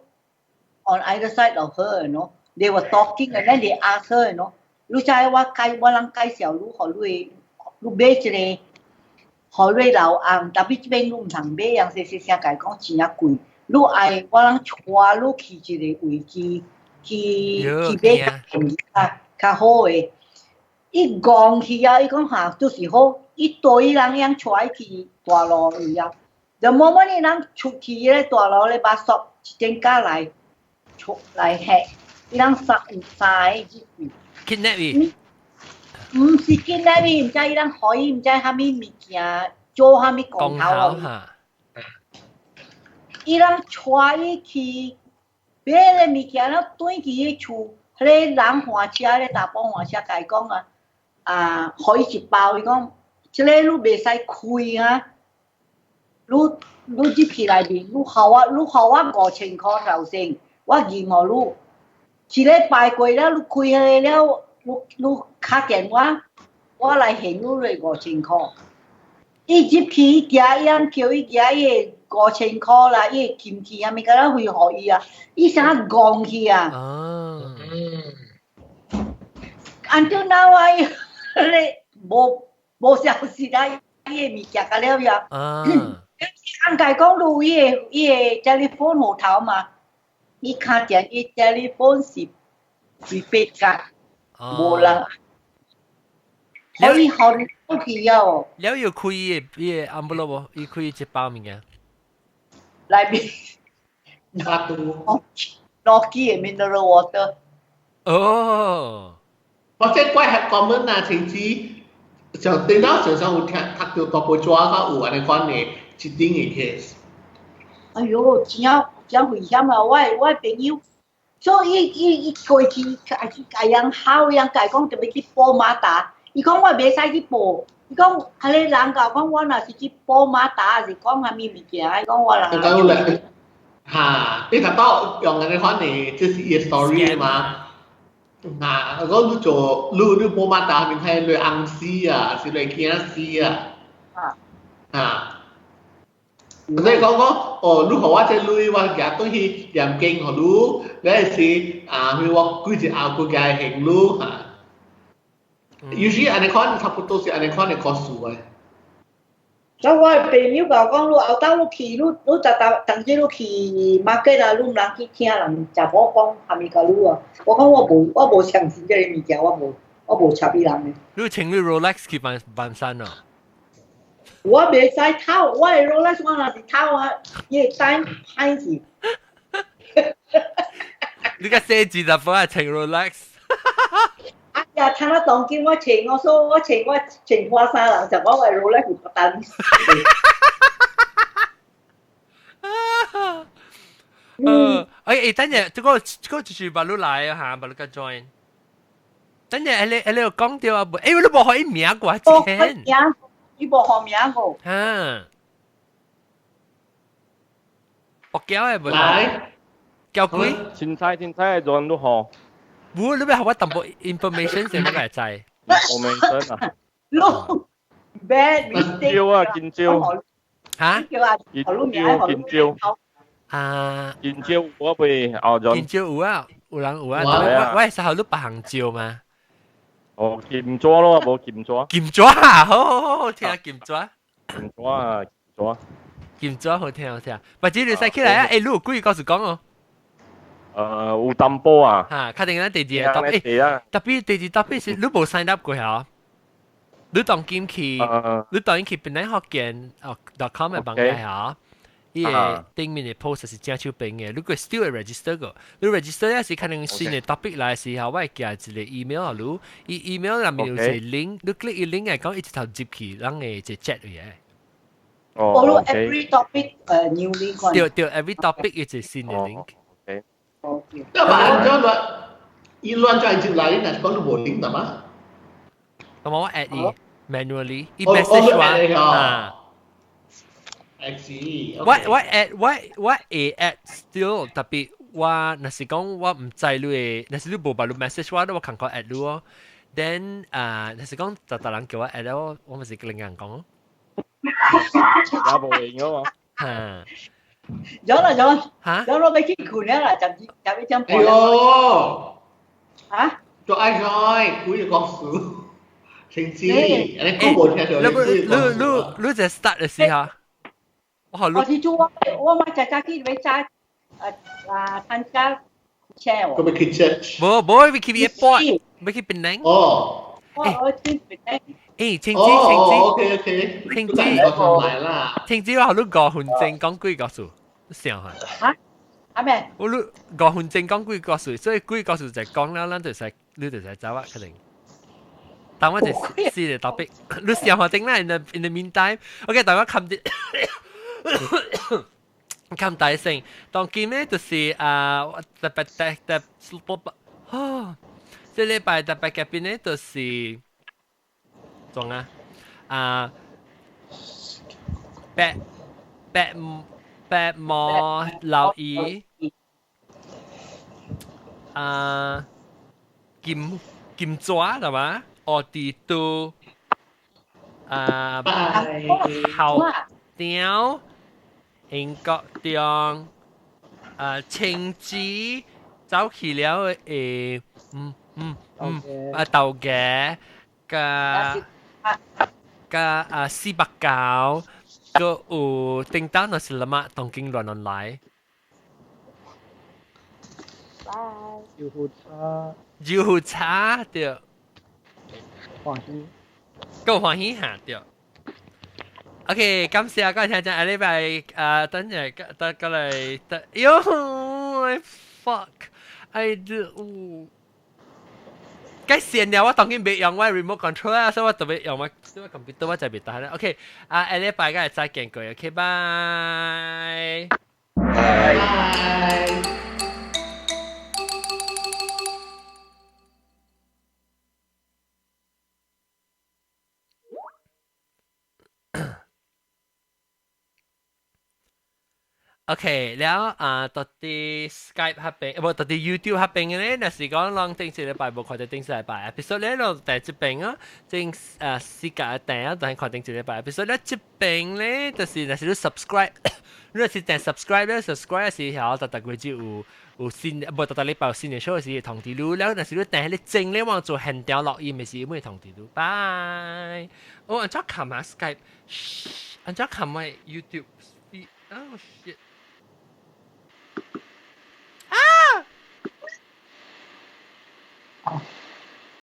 S1: on either side of her, you know, they were talking and then they asked her, you know, 路上我人介紹路互你。你買一個荷瑞老翁，但係這邊你唔通買，人細聲甲伊講真啊貴。你愛我人帶你去一個位置，去買較好誒。伊講去啊，伊講嚇都是好，伊對伊人樣帶去大路去啊。就冇乜你人出去咧大路咧，把索一陣間來嚇，伊人殺唔殺誒
S3: ？kidnap 伊。
S1: 唔是見那邊，唔知伊人可以唔知蝦米物件，做蝦米講頭啊！伊人帶伊去買個物件，然後轉去伊厝，迄個人換車咧，大幫換車甲伊講互伊一包，伊講，即個你袂使開啊！你入去內面，你互我5000塊頭先，我認互你，一禮拜過了，你開了。你打電話，我來還你5000塊。伊入去伊樣叫伊夾伊5000塊啦，伊金去啊，咪甲咱匯互伊啊，伊啥講去啊？Until now 啊，伊無消息啦，伊物件甲了呀。按解講伊個 telephone 號頭嘛，伊打電伊 telephone 是prepaid card。無人，可以好去啊！
S3: 了要開伊個 envelope 無？伊開一包物件。
S1: 內面攞機嘅 mineral water。
S3: 哦。
S9: 或者怪係common啊，甚至就電腦上有聽到大部抓個有安尼款嘅一定嘅 case。
S1: 哎呦，真危險啊！我朋友。所以伊過去甲人考人甲伊講特別去報馬達，伊講我袂使去報，伊講迄個人甲講我若是去報馬達，還是講蝦米物件，伊講我人。
S9: 嚇！你睇到用嘅款嘅，這是伊個 story 嘛？嗱，如果你做你報馬達，你睇你翁死啊，是你囝死啊？啊！你講你互我這類我夾東西念經互你，你是我幾隻後佢嘅行路嚇。有時安尼款差不多是安尼款嘅故事嘅。
S1: 所以我朋友甲我講，你後頭你去，你當時你去 market 啊，你唔通去聽人食某講蝦米甲你啊？我講我無相信這個物件，我無插伊人嘅。
S3: 你請你 Rolex 去辦山啊？
S1: 我袂使偷，我係 Rolex， 我若是偷啊，伊會單歹去。
S3: 你個寫字就幫人請 Rolex。
S1: 哎呀，趁我當今我請花衫人就我係 Rolex 不單。
S3: 等陣，這個就是把你來啊嚇，把你個 join。等陣，你講掉啊？你冇可以名過錢。
S1: 伊無好名個。
S3: 白膠係冇。膠龜。
S11: 凊彩做人都好。
S3: 唔，你咪學我淡薄 information 先，我嚟知。
S11: information 啊。
S1: No bad mistake。
S11: 見招啊！見招。
S3: 嚇？
S11: 見招。見招我被熬咗。
S3: 見招有啊，有人有啊。喂，實後都白行招嘛。
S11: 哦，劍抓咯，冇劍抓。
S3: 劍抓啊，好聽啊，劍抓。
S11: 劍抓啊，
S3: 劍抓好聽。或者你使起來啊，你有幾個故事講哦？
S11: 有淡薄啊。
S3: 嚇，確定啦，第二個特別第二特別是你冇 sign up 過嚇？你當劍去，你當然去本來學見.com 嘅網頁嚇，伊個頂面嘅 post 是正手邊嘅，如果 still 會 register 個，你 register 也是可能新嘅 topic 來時候，我會寄一個 email 啊，你 email 入面有個 link，你 click 個 link 嚟講，一直頭接去，讓你就 chat 嘅。
S1: Follow every topic new link。
S3: 對 every topic 一個新嘅 link。
S9: 咁啊，咁啊，伊亂在接來，嗱講到冇 link 得嘛？
S3: 咁我 add 伊 manually，伊 message 話。
S9: I see。
S3: 我 add still，特別我若是講我唔知你嘅，若是你無把你 message 我，我看過 add 你哦。Then 若是講就人叫我 add 我咪是另人講咯。
S11: 也冇型噶嘛。
S3: 嚇！
S1: 有啦有啦，
S3: 嚇！
S1: 有攞俾佢攰啦，就一張
S9: 哎呦！
S1: 嚇！
S9: 做愛 join，估要講數，情知，你估冇聽到？
S3: 你就 start 嘅時候。
S1: 我是做我嘛就去俾揸參加 share
S9: 個咪 kitchen。
S3: 冇咪去airport，咪去檳城。
S9: 哦。
S1: 我去檳城。
S3: 誒，晴子，OK，晴子，
S9: 晴
S3: 子，我好多5分鐘講幾個數，想下。
S1: 嚇？係咩？
S3: 我5分鐘講幾個數，所以幾個數就講啦，你就使走啊，肯定。但我就試嚟答逼，你想下定啦。In the meantime，OK，大家冚啲。咁大聲，當見咧就是特禮拜特別嘅邊咧就是仲白毛老姨金爪係嘛？我哋都後雕。英國中青子走去了豆嘅絲白膠個有叮當那是什麼東京亂來招呼差對
S4: 歡喜
S3: 夠歡喜下對OK，感謝各位聽眾，下禮拜等陣過嚟，喲 ，fuck，I do， 該線了，我當然未用我 remote control 啊，所以我特別用我 computer 我就別打啦。OK，下禮拜嘅再見各位 ，OK，拜。OK，แล้วตอนที่ Skype ฮับเป็นตอนที่ YouTube ฮับเป็นเนี่ยนะสิก่อนลองตั้งใจเลยไปบอกขอจะตั้งใจไป episode เนี่ยเราแต่จะเป็นอ่ะจริงสิกาแต่ตอนขอตั้งใจเลยไป episode แล้วจะเป็นเลยแต่สินะสิรู้ subscribe รู้สิแต่ subscribe แล้ว subscribe สิเหรอแต่ก็จะ有新不ตอนนี้เป่า新嘅 show 是同啲รู้แล้วนะสิรู้แต่你正咧往做 handle 落音嘅事ไม่同啲รู้ bye 我按照看下 Skype 按照看下 YouTube oh shit